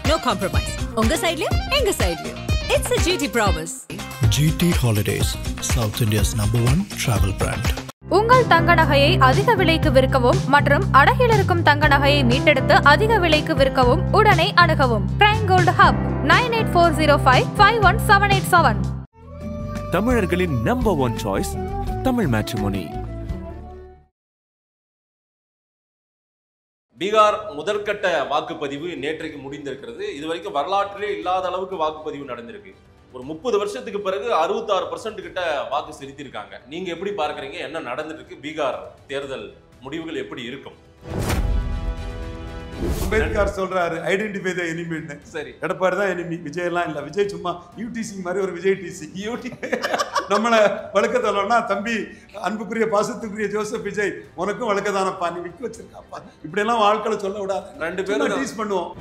no compromise. Unga side liyo, enga side liyo. It's a GT promise. GT Holidays, South India's #1 travel brand. உங்கள் தங்க நகையை அதிக விலைக்கு விற்கவும் மற்றும் அடகில் இருக்கும் தங்க நகையை மீட்டெடுத்து அதிக விலைக்கு விற்கவும் உடனே அணுகவும். Prime Gold Hub 9840551787. தமிழர்களின் #1 சாய்ஸ் தமிழ் மேட்ரிமோனி. பீகார் முதற்கட்ட வாக்குப்பதிவு நேற்றைக்கு முடிந்திருக்கிறது. இதுவரைக்கும் வரலாற்றிலே இல்லாத அளவுக்கு வாக்குப்பதிவு நடந்திருக்கு. ஒரு 30 வருஷத்துக்கு பிறகு 66% கிட்ட வாக்கு செலுத்தியிருக்காங்க. நீங்க எப்படி பார்க்கறீங்க? என்ன நடந்துட்டு இருக்கு? பீகார் தேர்தல் முடிவுகள் எப்படி இருக்கும்? அம்பேத்கர் சொல்றாரு ஐடென்டிஃபை தி எனிமின்னு. சரி, எடப்பாடி தான் எனிமி, விஜய் எல்லாம் இல்ல. விஜய் சும்மா யூடிசி மாதிரி ஒரு விஜய் டிசி. யூடி நம்மள வழக்கத்தோம்னா தம்பி அன்புக்குரிய பாசத்துக்குரிய ஜோசப் விஜய் உனக்கும் வழக்கதானப்பா, நீ விக்க வச்சிருக்காப்பா, இப்படி எல்லாம் வாழ்க்கையில சொல்ல விடாது. ரெண்டு பேரும் டீஸ் பண்ணுவோம்.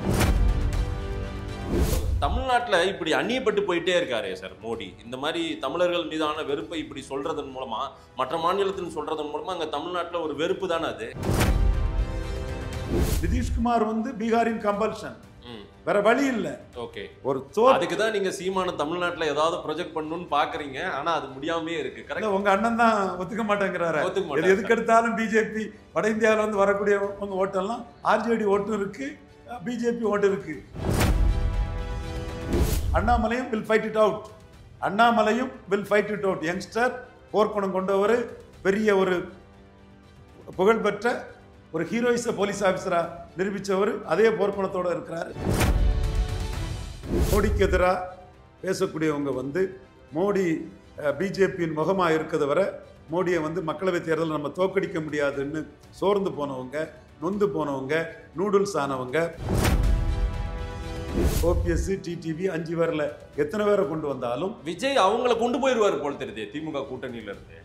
தமிழ்நாட்டுல இப்படி அந்நியப்பட்டு போயிட்டே இருக்காரு சார் மோடி. இந்த மாதிரி தமிழர்கள் மீதான வெறுப்பை இப்படி சொல்றதன் மூலமா, மற்ற மாநிலத்தில் சொல்றதன் மூலமா அங்க தமிழ்நாட்டுல ஒரு வெறுப்பு தானே அது. நிதிஷ்குமார் பீகாரின் கம்பல்ஷன், வேற வழி இல்ல. ஓகே, ஒரு அதுக்கு தான் நீங்க சீமான தமிழ்நாட்டுல ஏதாவது ப்ரொஜெக்ட் பண்ணணும்னு பாக்குறீங்க. ஆனா அது முடியாமே இருக்கு. கரெக்ட். உங்க அண்ணன் தான் ஒத்துக்க மாட்டேங்கிறாரு. எதுக்கு எடுத்தாலும் பிஜேபி வட இந்தியாவில வரக்கூடிய உங்க ஓட்டெல்லாம் ஆர்ஜேடி ஓட்டும் இருக்கு, பிஜேபி ஓட்டு இருக்கு. அண்ணாமலையும் will fight it out. அண்ணாமலையும் will fight it out. Youngster, போர்க்குணம் கொண்டவர், பெரிய ஒரு புகழ்பெற்ற ஒரு ஹீரோயிச போலீஸ் ஆபீசரா நிரூபித்தவர், அதே போர்க்குணத்தோட இருக்கிறார். மோடிக்கு எதிராக பேசக்கூடியவங்க மோடி பிஜேபியின் முகமாக இருக்கிறத வரை மோடியை மக்களவை தேர்தலில் நம்ம தோக்கடிக்க முடியாதுன்னு சோர்ந்து போனவங்க, நொந்து போனவங்க, நூடுல்ஸ் ஆனவங்க. ஓபிஎஸ், டிடிவி 5 பேர்ல எத்தனை பேரை கொண்டு வந்தாலும் விஜய் அவங்கள கொண்டு போயிருவாரு போல தெரியுது திமுக கூட்டணியில இருந்து.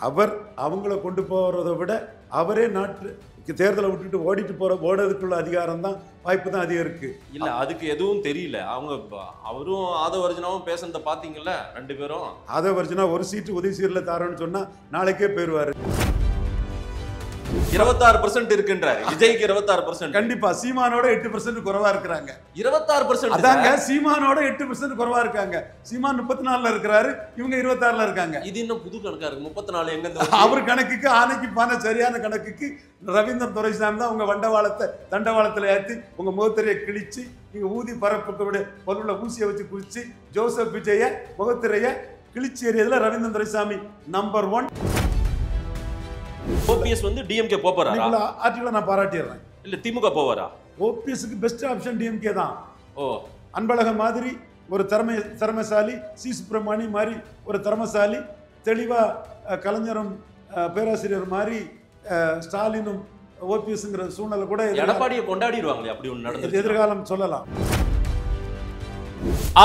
அவர் அவங்கள கொண்டு போறதை விட அவரே நாட்டு தேர்தலை விட்டுட்டு ஓடுறதுக்குள்ள அதிகாரம் தான், வாய்ப்பு தான் அதிகம் இருக்கு. இல்ல அதுக்கு எதுவும் தெரியல. அவரும் ஆதவர்ஜனாவும் பேசுறத பாத்தீங்கல்ல, 2 பேரும். ஆதவர்ஜனா ஒரு சீட்டு உதவி சீர்ல தாரோன்னு சொன்னா நாளைக்கே போயிருவாரு. 26% இருக்குன்றாரு விஜய்க்கு. 26% கண்டிப்பா. சீமானோட 8% குறைவா இருக்கிறாங்க. 26% அதாங்க, சீமானோட 8% குறைவா இருக்காங்க. சீமான் 34ல இருக்கிறாரு, இவங்க 26ல இருக்காங்க. இது இன்னும் புது கணக்கா இருக்கு. 34 எங்க இருந்து? அவர் கணக்குக்கு ஆனைக்கு பான சரியான கணக்குக்கு ரவீந்திரன் துரைசாமி தான் உங்க தண்டவாளத்துல ஏற்றி உங்க முகத்திரையை கிழிச்சு, நீங்க ஊதி பரப்புடைய பொருளை ஊசியை வச்சு குளிச்சு ஜோசப் விஜய முகத்திரைய கிழிச்சு எறியதுல ரவீந்திரன் துரைசாமி நம்பர் 1. ஓபிஎஸ் டிஎம்கே போறாரா? ஆர்டிகல நான் பாராட்டிடுறேன். இல்ல திமுக போவாரா? ஓபிஎஸ்க்கு பெஸ்ட் ஆப்ஷன் டிஎம்கே தான். ஓ, அன்பழகன் மாதிரி ஒரு திறமைசாலி, சி சுப்பிரமணி மாதிரி ஒரு திறமைசாலி, தெளிவா கலைஞரும் பேராசிரியர் மாதிரி ஸ்டாலினும் ஓபிஎஸ்ங்கிற சூழ்நிலை கூட எடப்பாடியை கொண்டாடிடுவாங்களே, அப்படி ஒன்று நடந்தது. எதிர்காலம் சொல்லலாம்.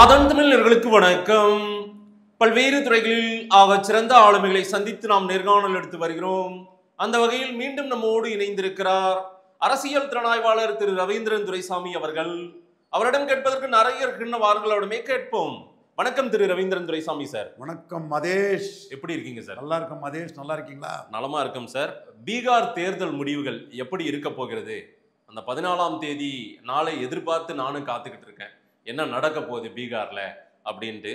அதன் தமிழர்களுக்கு வணக்கம். பல்வேறு துறைகளில் சிறந்த ஆளுமைகளை சந்தித்து நாம் நேர்காணல் எடுத்து வருகிறோம். அந்த வகையில் மீண்டும் நம்மோடு இணைந்திருக்கிறார் அரசியல் திறனாய்வாளர் திரு ரவீந்திரன் துரைசாமி அவர்கள். அவரிடம் கேட்பதற்கு நிறைய இருக்கின்றவர்களிடமே கேட்போம். வணக்கம் திரு ரவீந்திரன் துரைசாமி சார். வணக்கம் மதேஷ், எப்படி இருக்கீங்க சார்? நல்லா இருக்கும் மதேஷ், நல்லா இருக்கீங்களா? நலமா இருக்கும் சார். பீகார் தேர்தல் முடிவுகள் எப்படி இருக்க போகிறது? அந்த 14ஆம் தேதி நாளை எதிர்பார்த்து நானும் காத்துக்கிட்டு இருக்கேன். என்ன நடக்க போகுது பீகார்ல அப்படின்ட்டு.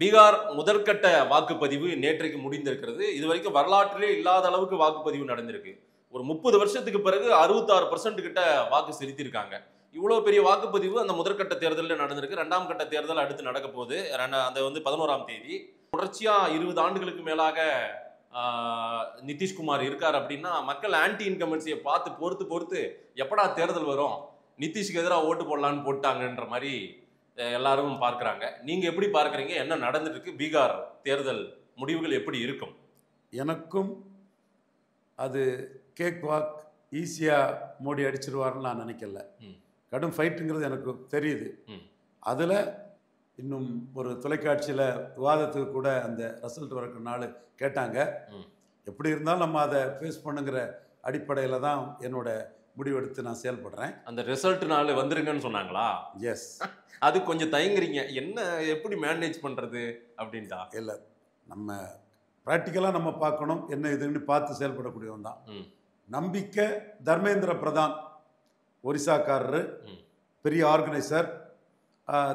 பீகார் முதற்கட்ட வாக்குப்பதிவு நேற்றைக்கு முடிந்திருக்கிறது. இதுவரைக்கும் வரலாற்றிலே இல்லாத அளவுக்கு வாக்குப்பதிவு நடந்திருக்கு. ஒரு 30 வருஷத்துக்கு பிறகு 66% கிட்ட வாக்கு செலுத்தியிருக்காங்க. இவ்வளவு பெரிய வாக்குப்பதிவு அந்த முதற்கட்ட தேர்தலில் நடந்திருக்கு. 2ஆம் கட்ட தேர்தல் அடுத்து நடக்க போகுது. அந்த 11ஆம் தேதி. தொடர்ச்சியா 20 ஆண்டுகளுக்கு மேலாக நிதிஷ்குமார் இருக்கார் அப்படின்னா மக்கள் ஆன்டி இன்கம்பன்சியை பார்த்து பொறுத்து எப்படா தேர்தல் வரும், நிதிஷ்க்கு எதிராக ஓட்டு போடலான்னு போட்டாங்கன்ற மாதிரி எல்லாரும் பார்க்குறாங்க. நீங்க எப்படி பார்க்குறீங்க? என்ன நடந்துட்டு இருக்கு? பீகார் தேர்தல் முடிவுகள் எப்படி இருக்கும்? எனக்கும் அது கேக் வாக் ஈஸியா மோடி அடிச்சிருவார்னு நான் நினைக்கல. கடும் ஃபைட்டுங்கிறது எனக்கு தெரியுது. அதில் இன்னும் ஒரு தொலைக்காட்சியில் விவாதத்துக்கு கூட அந்த ரிசல்ட் வரக்கு நாள் கேட்டாங்க. எப்படி இருந்தாலும் நம்ம அதை ஃபேஸ் பண்ணுங்கிற அடிப்படையில் தான் என்னோட முடிவெடுத்து நான் செயல்படுறேன். அந்த ரிசல்ட் நாள் வந்துருங்கன்னு சொன்னாங்களா? எஸ். அது கொஞ்சம் தயங்குறீங்க, என்ன எப்படி மேனேஜ் பண்ணுறது அப்படின்ட்டா? இல்லை, நம்ம ப்ராக்டிக்கலாக நம்ம பார்க்கணும், என்ன இதுன்னு பார்த்து செயல்படக்கூடியவன் தான். நம்பிக்கை. தர்மேந்திர பிரதான் ஒரிசாக்காரரு, பெரிய ஆர்கனைசர்,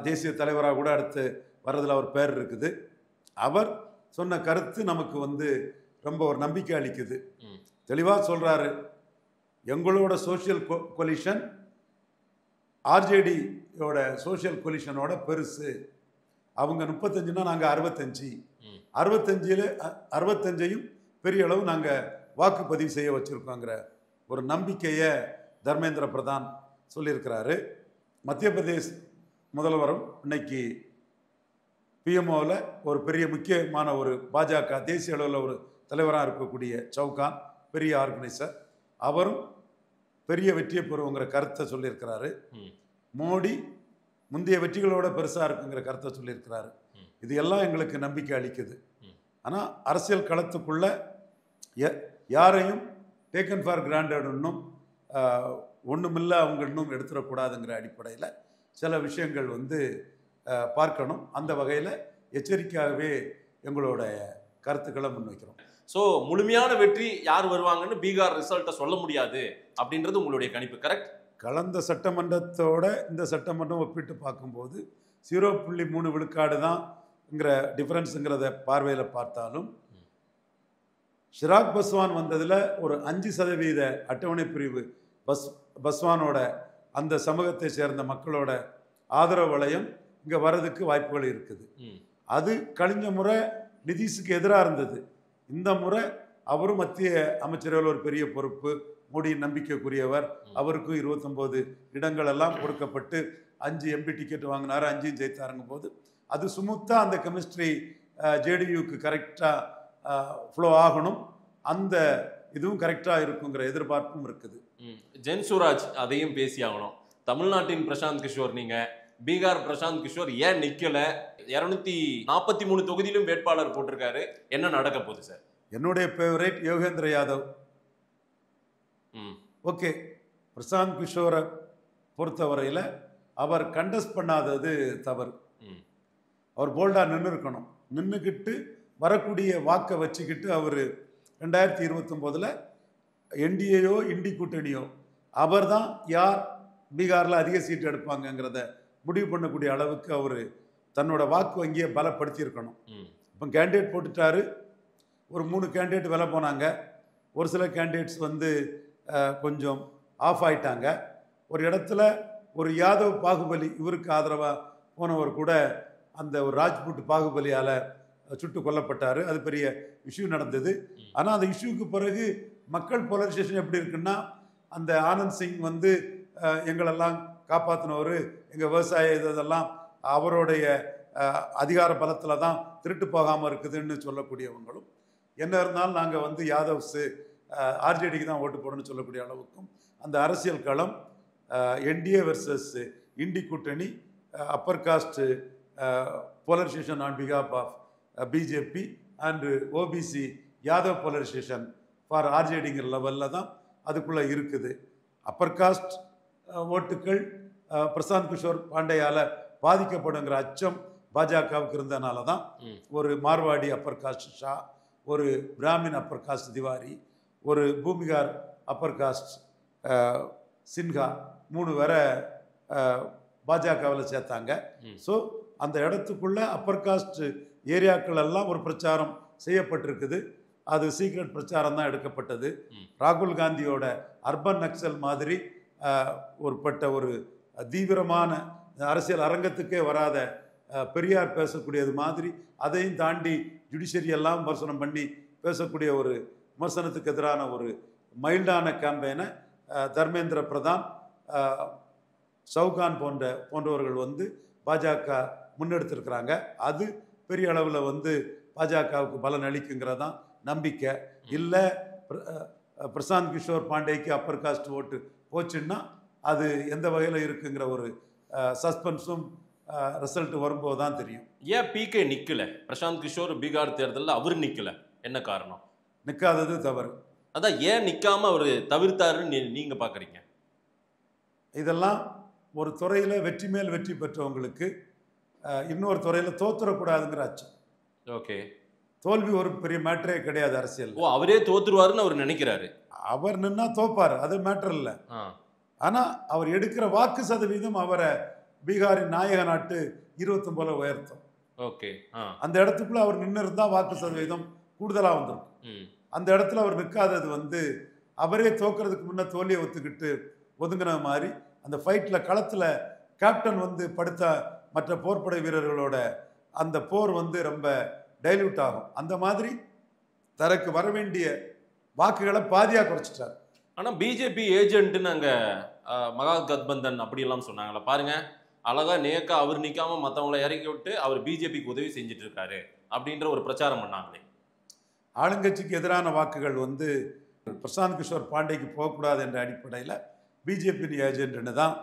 தேசிய தலைவராக கூட அடுத்து வர்றதில் அவர் பேர் இருக்குது. அவர் சொன்ன கருத்து நமக்கு வந்து ரொம்ப ஒரு நம்பிக்கை அளிக்குது. தெளிவாக சொல்கிறாரு, எங்களோட சோஷியல் கொலிஷன் ஆர்ஜேடியோட சோஷியல் கொலிஷனோட பெருசு. அவங்க 35னா நாங்கள் 65, 65யும் பெரிய அளவு நாங்கள் வாக்குப்பதிவு செய்ய வச்சுருக்கோங்கிற ஒரு நம்பிக்கையை தர்மேந்திர பிரதான் சொல்லியிருக்கிறாரு. மத்திய பிரதேஷ் முதல்வரும் இன்னைக்கு பிஎம்ஓவில் ஒரு பெரிய முக்கியமான ஒரு பாஜக தேசிய அளவில் ஒரு தலைவராக இருக்கக்கூடிய சவுகான், பெரிய ஆர்கனைசர், அவரும் பெரிய வெற்றியை பெறுவோங்கிற கருத்தை சொல்லியிருக்கிறாரு. மோடி முந்தைய வெற்றிகளோட பெருசாக இருக்குங்கிற கருத்தை சொல்லியிருக்கிறாரு. இது எல்லாம் எங்களுக்கு நம்பிக்கை அளிக்குது. ஆனால் அரசியல் களத்துக்குள்ள யாரையும் டேக்கன் ஃபார் கிராண்டட் இன்னும் ஒன்றுமில்லை அவங்க இன்னும் எடுத்துடக்கூடாதுங்கிற அடிப்படையில் சில விஷயங்கள் வந்து பார்க்கணும். அந்த வகையில் எச்சரிக்கையாகவே எங்களோட கருத்துக்களை முன்வைக்கிறோம். ஸோ முழுமையான வெற்றி யார் வருவாங்கன்னு பீகார் ரிசல்ட்டை சொல்ல முடியாது அப்படின்றது உங்களுடைய கணிப்பு, கரெக்ட்? கலந்த சட்டமன்றத்தோட இந்த சட்டமன்றம் ஒப்பிட்டு பார்க்கும்போது 0.3 விழுக்காடு தான்ங்கிற டிஃபரன்ஸுங்கிறத பார்வையில் பார்த்தாலும் ஷிராக் பஸ்வான் வந்ததில் ஒரு 5% அட்டவணை பிரிவு பஸ்வானோட அந்த சமூகத்தை சேர்ந்த மக்களோட ஆதரவு வளையம் இங்கே வர்றதுக்கு வாய்ப்புகள் இருக்குது. அது கழிஞ்ச முறை நிதிஷுக்கு எதிராக இருந்தது. இந்த முறை அவரும் மத்திய அமைச்சரவையில் ஒரு பெரிய பொறுப்பு, மோடியின் நம்பிக்கைக்குரியவர், அவருக்கும் 29 இடங்கள் எல்லாம் கொடுக்கப்பட்டு 5 எம்பி டிக்கெட் வாங்கினார், 5யும் ஜெயித்தாருங்கும் போது அது சுமூத்தாக அந்த கெமிஸ்ட்ரி ஜேடியுக்கு கரெக்டாக ஃப்ளோ ஆகணும். அந்த இதுவும் கரெக்டாக இருக்குங்கிற எதிர்பார்ப்பும் இருக்குது. ஜென் சூராஜ் அதையும் பேசி ஆகணும். தமிழ்நாட்டின் பிரசாந்த் கிஷோர், நீங்கள் பீகார் பிரசாந்த் கிஷோர் ஏன் நிக்கல? 243 தொகுதியிலும் வேட்பாளர் போட்டிருக்காரு. என்ன நடக்க போகுது சார்? என்னுடைய ஃபேவரேட் யோகேந்திர யாதவ். ஓகே, பிரசாந்த் கிஷோரை பொறுத்தவரையில் அவர் கண்டஸ்ட் பண்ணாதது தவறு. அவர் போல்டாக நின்று இருக்கணும். நின்றுக்கிட்டு வரக்கூடிய வாக்கை வச்சுக்கிட்டு அவர் 2029 என்டிஏயோ இண்டி கூட்டணியோ அவர் தான் யார் பீகாரில் அதிக சீட்டு எடுப்பாங்கங்கிறத முடிவு பண்ணக்கூடிய அளவுக்கு அவர் தன்னோட வாக்கு வங்கியை பலப்படுத்தியிருக்கணும். இப்போ கேண்டிடேட் போட்டுட்டாரு, ஒரு 3 கேண்டிடேட் விலை போனாங்க, ஒரு சில கேண்டிடேட்ஸ் வந்து கொஞ்சம் ஆஃப் ஆயிட்டாங்க. ஒரு இடத்துல ஒரு யாதவ் பாகுபலி இவருக்கு ஆதரவாக போனவர் கூட அந்த ஒரு ராஜ்புட் பாகுபலியால் சுட்டு கொல்லப்பட்டார். அது பெரிய இஷ்யூ நடந்தது. ஆனால் அந்த இஷ்யூக்கு பிறகு மக்கள் போலரைசேஷன் எப்படி இருக்குன்னா, அந்த ஆனந்த் சிங் வந்து எங்களெல்லாம் காப்பாற்றினவர், எங்கள் விவசாய இதெல்லாம் அவருடைய அதிகார பலத்தில் தான் திருட்டு போகாமல் இருக்குதுன்னு சொல்லக்கூடியவங்களும், என்ன இருந்தாலும் நாங்கள் வந்து யாதவ்ஸு ஆர்ஜேடிக்கு தான் ஓட்டு போடணும்னு சொல்லக்கூடிய அளவுக்கும் அந்த அரசியல் களம் என்டிஏ வெர்சஸ் இண்டி கூட்டணி, அப்பர் காஸ்ட் போலரைசேஷன் ஆன் பிகாப் of BJP and OBC Yadav polarisation for ஆர்ஜேடிங்கிற லெவலில் தான் அதுக்குள்ளே இருக்குது. அப்பர் காஸ்ட் ஓட்டுக்கள் பிரசாந்த் கிஷோர் பாண்டேயால் பாதிக்கப்படுங்கிற அச்சம் பாஜகவுக்கு இருந்தனால தான் ஒரு மார்வாடி அப்பர் காஸ்ட் ஷா, ஒரு பிராமின் அப்பர் காஸ்ட் திவாரி, ஒரு பூமிகார் அப்பர் காஸ்ட் சின்ஹா 3 பேரை பாஜகவில் சேர்த்தாங்க. ஸோ அந்த இடத்துக்குள்ள அப்பர் காஸ்ட் ஏரியாக்கள் எல்லாம் ஒரு பிரச்சாரம் செய்யப்பட்டிருக்குது. அது சீக்ரெட் பிரச்சாரம் தான் எடுக்கப்பட்டது. ராகுல் காந்தியோட அர்பன் நக்சல் மாதிரி ஒரு தீவிரமான அரசியல் அரங்கத்துக்கே வராத பெரியார் பேசக்கூடியது மாதிரி அதையும் தாண்டி ஜுடிஷியரி எல்லாம் விமர்சனம் பண்ணி பேசக்கூடிய ஒரு விமர்சனத்துக்கு எதிரான ஒரு மைல்டான கேம்பெயினை தர்மேந்திர பிரதான், சவுகான் போன்றவர்கள் வந்து பாஜக முன்னெடுத்திருக்கிறாங்க. அது பெரிய அளவில் வந்து பாஜகவுக்கு பலன் அளிக்குங்கிறதான் நம்பிக்கை. இல்லை பிரசாந்த் கிஷோர் பாண்டேக்கு அப்பர் காஸ்ட் ஓட்டு போச்சுன்னா அது எந்த வகையில் இருக்குங்கிற ஒரு சஸ்பென்ஸும் ரிசல்ட் வரும்போது தான் தெரியும். ஏன் பிகே நிற்கல? பிரசாந்த் கிஷோர் பீகார் தேர்தலில் அவர் நிற்கல, என்ன காரணம்? நிற்காதது தவறு. அதான் ஏன் நிற்காம அவர் தவிர்த்தாருன்னு நீங்கள் பார்க்குறீங்க? இதெல்லாம் ஒரு துறையில் வெற்றி மேல் வெற்றி பெற்றவங்களுக்கு இன்னொரு துறையில் தோத்துறக்கூடாதுங்கிற அச்சம். ஓகே, தோல்வி ஒரு பெரிய மேட்டரே கிடையாது அரசியல். அவரே தோத்துருவாருன்னு அவர் நினைக்கிறாரு. அவர் நின்னா தோப்பார், அது மேட்டர் இல்லை. ஆனால் அவர் எடுக்கிற வாக்கு சதவீதம் அவரை பீகாரின் நாயக நாட்டு 29 உயர்த்தும். ஓகே. அந்த இடத்துக்குள்ள அவர் நின்று இருந்தா வாக்கு சதவீதம் கூடுதலா வந்திருக்கும். அந்த இடத்துல அவர் நிற்காதது வந்து அவரே தோக்கிறதுக்கு முன்ன தோல்வியை ஒத்துக்கிட்டு ஒதுங்கின மாதிரி அந்த ஃபைட்ல களத்துல கேப்டன் வந்து படுத்த மற்ற போர்ப்படை வீரர்களோட அந்த போர் வந்து ரொம்ப டைல்யூட் ஆகும். அந்த மாதிரி தனக்கு வர வேண்டிய வாக்குகளை பாதியா குறைச்சிட்டார். ஆனா பிஜேபி ஏஜென்ட்னு அங்க மகா கத்பந்தன் அப்படி எல்லாம் சொன்னாங்களா பாருங்க, அழகா நேக்கா அவர் நிக்காம மற்றவங்களை இறக்கி விட்டு அவர் பிஜேபிக்கு உதவி செஞ்சுட்டு இருக்காரு அப்படின்ற ஒரு பிரச்சாரம் பண்ணாங்களே. ஆளுங்கட்சிக்கு எதிரான வாக்குகள் வந்து பிரசாந்த் கிஷோர் பாண்டேக்கு போகக்கூடாது என்ற அடிப்படையில் பிஜேபி ஏஜென்ட்னு தான்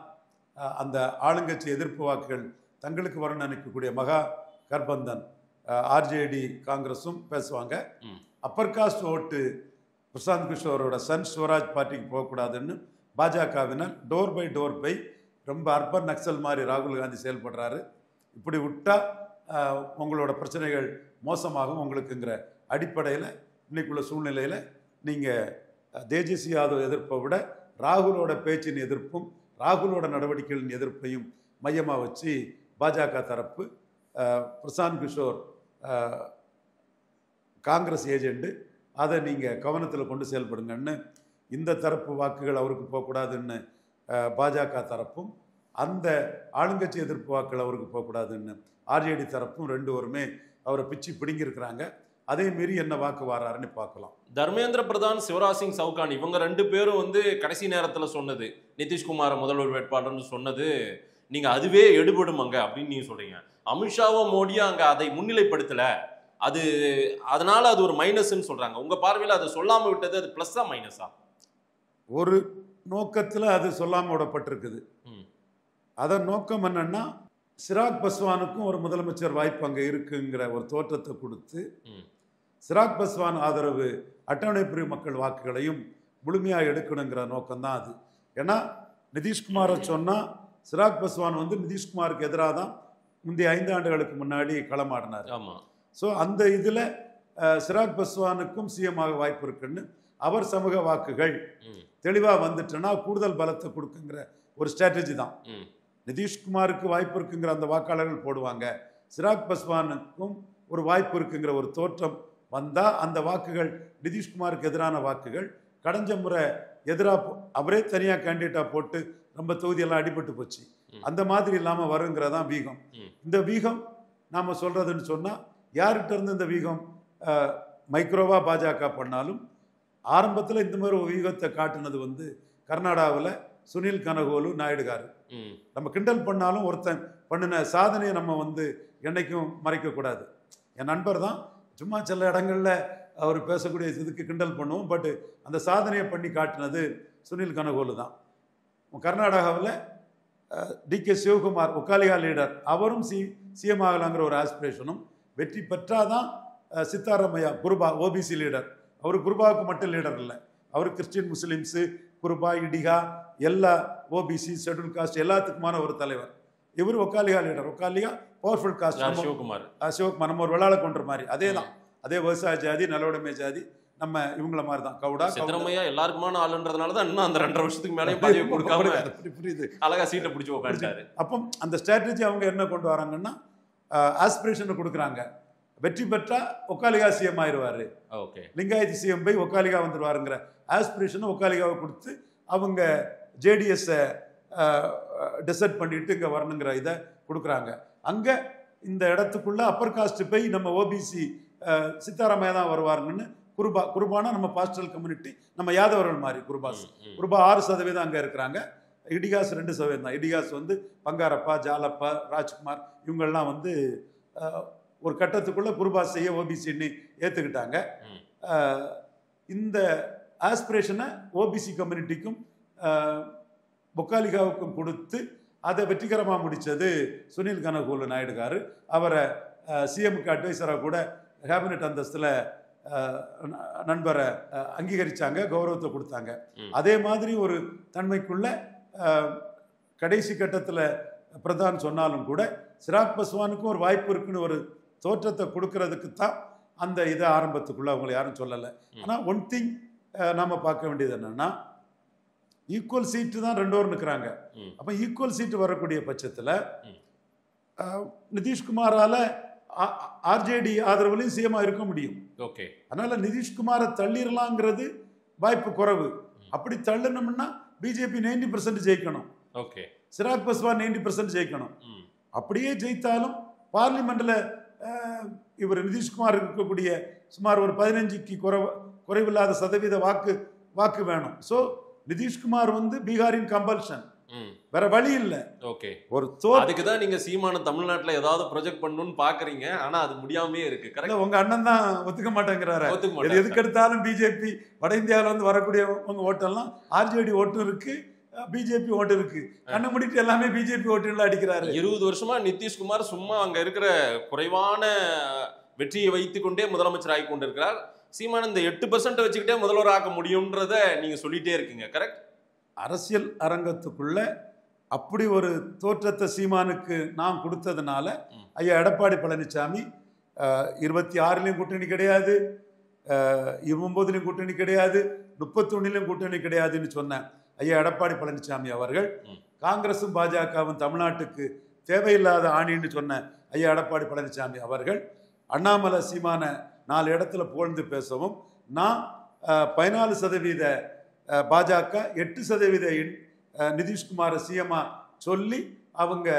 அந்த ஆளுங்கட்சி எதிர்ப்பு வாக்குகள் தங்களுக்கு வரணும்னு நினைக்கக்கூடிய மகா கர்பந்தன் ஆர்ஜேடி காங்கிரஸும் பேசுவாங்க. அப்பர் காஸ்ட் ஓட்டு பிரசாந்த் கிஷோரோட சன் ஸ்வராஜ் பார்ட்டிக்கு போகக்கூடாதுன்னு பாஜகவினர் டோர் பை ரொம்ப அர்பன் நக்சல் மாதிரி ராகுல் காந்தி செயல்படுறாரு. இப்படி விட்டா உங்களோட பிரச்சனைகள் மோசமாகும் உங்களுக்குங்கிற அடிப்படையில் இன்னைக்குள்ள சூழ்நிலையில் நீங்கள் தேஜஸ்வி யாதவ் எதிர்ப்பை விட ராகுலோட பேச்சின் எதிர்ப்பும் ராகுலோட நடவடிக்கைகளின் எதிர்ப்பையும் மையமாக வச்சு பாஜக தரப்பு பிரசாந்த் கிஷோர் காங்கிரஸ் ஏஜெண்டு அதை நீங்கள் கவனத்தில் கொண்டு செயல்படுங்கன்னு இந்த தரப்பு வாக்குகள் அவருக்கு போகக்கூடாதுன்னு பாஜக தரப்பும், அந்த ஆளுங்கட்சி எதிர்ப்பு வாக்குகள் அவருக்கு போகக்கூடாதுன்னு ஆர்ஜேடி தரப்பும் ரெண்டு பேருமே அவரை பிச்சு பிடுங்கியிருக்கிறாங்க. அதே மீறி என்ன வாக்கு வராருன்னு பார்க்கலாம். தர்மேந்திர பிரதான், சிவராஜ் சிங் சவுகான் இவங்க ரெண்டு பேரும் வந்து கடைசி நேரத்தில் சொன்னது நிதிஷ்குமாரை முதல்வர் வேட்பாளர்னு சொன்னது நீங்க அதுவே எடுபடுமாங்க அப்படின்னு நீங்க சொல்றீங்க. அமித்ஷாவோ மோடியோ அங்க அதை முன்னிலைப்படுத்தல, அது அதனால அது ஒரு மைனஸ்ன்னு சொல்றாங்க. உங்க பார்வையில் அதை சொல்லாம விட்டது அது பிளஸ்ஸா மைனஸா? ஒரு நோக்கத்தில் அது சொல்லாமல் விடப்பட்டிருக்குது. அதன் நோக்கம் என்னன்னா சிராக் பஸ்வானுக்கும் ஒரு முதலமைச்சர் வாய்ப்பு அங்கே இருக்குங்கிற ஒரு தோற்றத்தை கொடுத்து சிராக் பஸ்வான் ஆதரவு அட்டவணை பிரிவு மக்கள் வாக்குகளையும் முழுமையாக எடுக்கணுங்கிற நோக்கம்தான் அது. ஏன்னா நிதிஷ்குமாரை சொன்னால் சிராக் பஸ்வான் வந்து நிதிஷ்குமாருக்கு எதிராக தான் முந்தைய 5 ஆண்டுகளுக்கு முன்னாடி களமாடினார். ஆமாம். ஸோ அந்த இதில் சிராக் பஸ்வானுக்கும் சிஎம்மாக வாய்ப்பு இருக்குன்னு அவர் சமூக வாக்குகள் தெளிவாக வந்துட்டுன்னா கூடுதல் பலத்தை கொடுக்குங்கிற ஒரு ஸ்ட்ராட்டஜி தான். நிதிஷ்குமாருக்கு வாய்ப்பு இருக்குங்கிற அந்த வாக்காளர்கள் போடுவாங்க, சிராக் பஸ்வானுக்கும் ஒரு வாய்ப்பு இருக்குங்கிற ஒரு தோற்றம் வந்தால் அந்த வாக்குகள் நிதிஷ்குமாருக்கு எதிரான வாக்குகள் கடந்த முறை எதிராக அவரே தனியாக கேண்டிடேட்டாக போட்டு ரொம்ப தொகுதியெல்லாம் அடிபட்டு போச்சு. அந்த மாதிரி இல்லாமல் வருங்கிறதான் வீகம். இந்த வீகம் நாம் சொல்கிறதுன்னு சொன்னால் யார்கிட்ட இருந்து இந்த வீகம் மைக்ரோவாக பாஜக பண்ணாலும் ஆரம்பத்தில் இந்த மாதிரி ஒரு வீகத்தை காட்டுனது வந்து கர்நாடகாவில் சுனில் கனகோலு நாயுடுகாரு. நம்ம கிண்டல் பண்ணாலும் ஒருத்தன் பண்ணின சாதனையை நம்ம வந்து என்னைக்கும் மறைக்கக்கூடாது. என் நண்பர் தான், சும்மா சில இடங்களில் அவர் பேசக்கூடிய இதுக்கு கிண்டல் பண்ணுவோம், பட் அந்த சாதனையை பண்ணி காட்டினது சுனில் கனகோலு தான். கர்நாடகாவில் டிகே சிவகுமார் ஒக்காலிகா லீடர், அவரும் சிஎம் ஆகலாங்கிற ஒரு ஆஸ்பிரேஷனும் வெற்றி பெற்றாதான் சித்தாராமையா குருபா ஓபிசி லீடர். அவர் குருபாவுக்கு மட்டும் லீடர் இல்லை, அவர் கிறிஸ்டின் முஸ்லீம்ஸு குருபா இடிகா எல்லா ஓபிசி ஷெட்யூல் காஸ்ட் எல்லாத்துக்குமான ஒரு தலைவர். இவர் Vokkaliga leader. Vokkaliga powerful caste. Shivakumar நம்ம ஒரு விளாட கொன்ற மாதிரி அதே தான், அதே விவசாய ஜாதி நல்லுடைமை ஜாதி நம்ம இவங்கள மாதிரி தான். கவுடா சித்தராமையா எல்லாருக்குமான ஆளுன்றதுனால தான் இன்னும் அந்த 2.5 வருஷத்துக்கு மேலே பதவி கொடுக்காம புரியுது அழகா சீட்டை பிடிச்சி உட்காந்துட்டாரு. அப்போ அந்த ஸ்ட்ராட்டஜி அவங்க என்ன கொண்டு வராங்கன்னா ஆஸ்பிரேஷனை கொடுக்குறாங்க. வெற்றி பெற்றா ஒக்காலிகா சிஎம் ஆயிடுவாரு, லிங்காயத் சிஎம் போய் ஒக்காலிகா வந்துடுவாருங்கிற ஆஸ்பிரேஷனை ஒக்காலிகாவை கொடுத்து அவங்க ஜேடிஎஸ்ஸை டிசைட் பண்ணிட்டு இங்கே வரணுங்கிற இதை கொடுக்குறாங்க. அங்கே இந்த இடத்துக்குள்ள அப்பர் காஸ்ட் போய் நம்ம ஓபிசி சித்தாராமையா தான் வருவாருங்கன்னு குருபானா நம்ம பாஸ்டல் கம்யூனிட்டி நம்ம யாதவர்கள் மாதிரி குருபா 6% அங்கே இருக்கிறாங்க. இடிகாஸ் 2% தான். இடிகாஸ் வந்து பங்காரப்பா, ஜாலப்பா, ராஜ்குமார் இவங்கெல்லாம் வந்து ஒரு கட்டத்துக்குள்ள குருபா செய்ய ஓபிசின்னு ஏற்றுக்கிட்டாங்க. இந்த ஆஸ்பிரேஷனை ஓபிசி கம்யூனிட்டிக்கும் ஒக்காலிகாவுக்கும் கொடுத்து அதை வெற்றிகரமாக முடித்தது சுனில் கனகோலு நாயுடுகாரு. அவரை சிஎம்க்கு அட்வைசராக கூட கேபினட் அந்தஸ்தில் நண்பரை அங்கீகரித்தாங்க, கௌரவத்தை கொடுத்தாங்க. அதே மாதிரி ஒரு தன்மைக்குள்ள கடைசி கட்டத்தில் பிரதான் சொன்னாலும் கூட சிராக் பஸ்வானுக்கும் ஒரு வாய்ப்பு இருக்குன்னு ஒரு தோற்றத்தை கொடுக்கறதுக்கு தான் அந்த இதை ஆரம்பத்துக்குள்ள அவங்களை யாரும் சொல்லலை. ஆனால் ஒன் திங் நாம் பார்க்க வேண்டியது என்னன்னா, ஈக்குவல் சீட்டு தான் 2 பேர் நிற்கிறாங்க. அப்போ ஈக்குவல் சீட்டு வரக்கூடிய பட்சத்தில் நிதிஷ்குமாரால் ஆர்ஜேடி ஆதரவுலையும் சிஎம்மா இருக்க முடியும். ஓகே, அதனால நிதிஷ்குமாரை தள்ளிடலாங்கிறது வாய்ப்பு குறைவு. அப்படி தள்ளினோம்னா பிஜேபி 90% ஜெயிக்கணும். ஓகே, சிராக் பாஸ்வான் 90% ஜெயிக்கணும். அப்படியே ஜெயித்தாலும் பார்லிமெண்ட்ல இவர் நிதிஷ்குமார் இருக்கக்கூடிய சுமார் ஒரு 15க்கு குறைவில்லாத சதவீத வாக்கு வேணும். ஸோ நிதிஷ்குமார் வந்து பீகாரின் கம்பல்ஷன், வேற வழி இல்ல. ஓகே, ஒரு அதுக்கு தான் நீங்க சீமான தமிழ்நாட்டுல ஏதாவது ப்ரொஜெக்ட் பண்ணணும்னு பாக்குறீங்க. ஆனா அது முடியாமே இருக்கு. கரெக்ட். உங்க அண்ணன் தான் ஒத்துக்க மாட்டேங்கிறாரு. எதுக்கு எடுத்தாலும் பிஜேபி வட இந்தியாவில வந்து வரக்கூடிய உங்க ஓட்டெல்லாம் ஆர்ஜேடி ஓட்டும் இருக்கு, பிஜேபி ஓட்டு இருக்கு. கண்ணை முடிட்டு எல்லாமே பிஜேபி ஓட்டுல அடிக்கிறாரு. 20 வருஷமா நிதிஷ்குமார் சும்மா அங்க இருக்கிற குறைவான வெற்றியை வைத்துக் கொண்டே முதலமைச்சர் ஆகி கொண்டிருக்கிறார். சீமான் இந்த 8% வச்சுக்கிட்டே முதல்வர் ஆக்க முடியும்ன்றத நீங்க சொல்லிட்டே இருக்கீங்க. கரெக்ட். அரசியல் அரங்கத்துக்குள்ள அப்படி ஒரு தோற்றத்தை சீமானுக்கு நாம் கொடுத்ததுனால ஐயா எடப்பாடி பழனிசாமி 26லையும் கூட்டணி கிடையாது, 29லையும் கூட்டணி கிடையாது, 31லையும் கூட்டணி கிடையாதுன்னு சொன்னேன். ஐயா எடப்பாடி பழனிசாமி அவர்கள் காங்கிரசும் பாஜகவும் தமிழ்நாட்டுக்கு தேவையில்லாத ஆணின்னு சொன்ன ஐயா எடப்பாடி பழனிசாமி அவர்கள் அண்ணாமலை சீமான 4 இடத்துல புகழ்ந்து பேசவும், நான் 14% பாஜக 8% நிதிஷ்குமார் சிஎம்மா சொல்லி அவங்க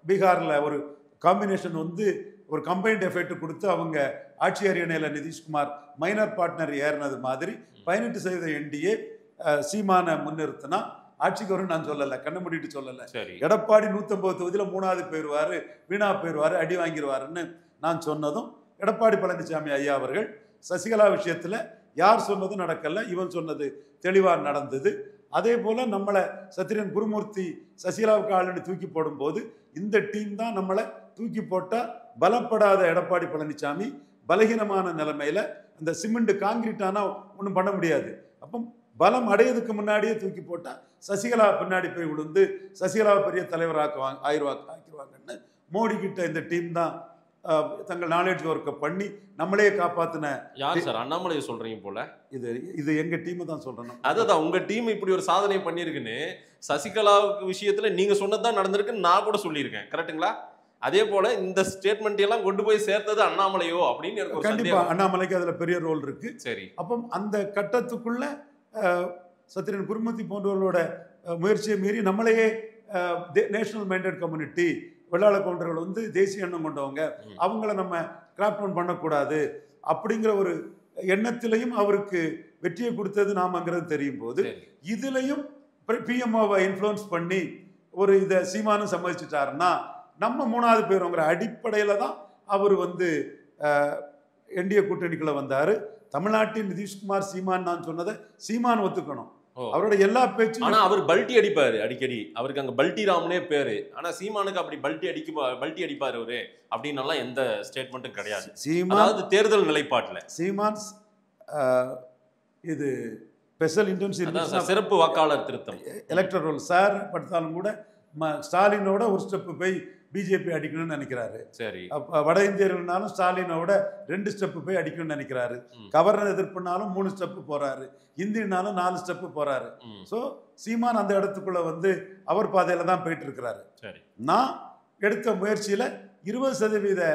பீகாரில் ஒரு காம்பினேஷன் வந்து ஒரு கம்பைன்ட் எஃபெக்ட் கொடுத்து அவங்க ஆட்சி அரியணையில் நிதிஷ்குமார் மைனர் பார்ட்னர் ஏறினது மாதிரி 18% என்டிஏ சீமான முன்னிறுத்தினா ஆட்சிக்கு வரும். நான் சொல்லலை, கண்ண மூடிட்டு சொல்லலை. எடப்பாடி 150 தொகுதியில் 3வது போயிடுவாரு, வீணா போயிடுவாரு, அடி வாங்கிடுவாருன்னு நான் சொன்னதும் எடப்பாடி பழனிசாமி ஐயா அவர்கள் சசிகலா விஷயத்தில் யார் சொன்னதும் நடக்கல, இவன் சொன்னது தெளிவாக நடந்தது. அதே போல் நம்மளை சத்திரியன் குருமூர்த்தி சசிகலாவுக்கு ஆளுன்னு தூக்கி போடும்போது இந்த டீம் தான் நம்மளை தூக்கி போட்டால் பலப்படாத எடப்பாடி பழனிசாமி பலகீனமான நிலைமையில் அந்த சிமெண்ட் காங்கிரீட்டானா ஒன்றும் பண்ண முடியாது. அப்போ பலம் அடையதுக்கு முன்னாடியே தூக்கி போட்டால் சசிகலா பின்னாடி போய் விழுந்து சசிகலாவை பெரிய தலைவராக்குவாங்க ஆக்கிடுவாங்கன்னு மோடி கிட்ட இந்த டீம் தான் தங்கள் நாலேஜ் ஒர்க்கை பண்ணி நம்மளே காப்பாத்தின. யார் சார்? அண்ணாமலையை சொல்றீங்க போல. இது எங்க டீம் தான் சொல்றேன். அதுதான் உங்க டீம் இப்படி ஒரு சாதனை பண்ணிருக்குன்னு சசிகலா விஷயத்துல நீங்க சொன்னதுதான் நடந்திருக்குன்னு நான் கூட சொல்லியிருக்கேன். கரெக்டுங்களா? அதே போல இந்த ஸ்டேட்மெண்ட் எல்லாம் கொண்டு போய் சேர்த்தது அண்ணாமலையோ அப்படின்னு எனக்கு கண்டிப்பா அண்ணாமலைக்கு அதுல பெரிய ரோல் இருக்கு. சரி, அப்போ அந்த கட்டத்துக்குள்ள சத்திரன் குருமூர்த்தி போன்றவர்களோட முயற்சியை மீறி நம்மளையே நேஷனல் மைண்டட் கம்யூனிட்டி வெள்ளாள கவுண்டர்கள் வந்து தேசிய எண்ணம் கொண்டவங்க, அவங்கள நம்ம கிராப்டவுன் பண்ணக்கூடாது அப்படிங்கிற ஒரு எண்ணத்திலையும் அவருக்கு வெற்றியை கொடுத்தது நாமங்கிறது தெரியும் போது இதுலையும் பிஎம்ஓவை இன்ஃப்ளூயன்ஸ் பண்ணி ஒரு இதை சீமானும் சம்மதிச்சுட்டாருன்னா நம்ம 3வது பேருங்கிற அடிப்படையில தான் அவர் வந்து என்டிஏ கூட்டணிக்குள்ள வந்தாரு. தமிழ்நாட்டின் நிதிஷ்குமார் சீமான் நான் சொன்னதை சீமான் ஒத்துக்கணும். அவரோட எல்லா பேச்சும். ஆனா அவர் பல்ட்டி அடிப்பாரு அடிக்கடி, அவருக்கு அங்க பல்ட்டி ராம்னே பேரு. ஆனா சீமானுக்கு அப்படி பல்ட்டி அடிப்பாரு அவரு அப்படின்னு எந்த ஸ்டேட்மெண்ட்டும் கிடையாது. அதாவது தேர்தல் நிலைப்பாட்டுல சீமான் இது ஸ்பெஷல் இன்டென்சிவ் சிறப்பு வாக்காளர் திருத்தம் எலக்டரல் சார் படுத்தாலும் கூட ஸ்டாலினோட ஒரு ஸ்டெப் போய் பிஜேபி அடிக்கணும்னு நினைக்கிறாரு. சரி, வட இந்தியர்கள்னாலும் ஸ்டாலினோட 2 ஸ்டெப் போய் அடிக்கணும்னு நினைக்கிறாரு. கவர்னர் எதிர்ப்புனாலும் 3 ஸ்டெப் போறாரு, இந்தியனாலும் 4 ஸ்டெப் போறாரு. ஸோ சீமான் அந்த இடத்துக்குள்ள வந்து அவர் பாதையில தான் போயிட்டு இருக்கிறாரு. சரி, நான் எடுத்த முயற்சியில 20%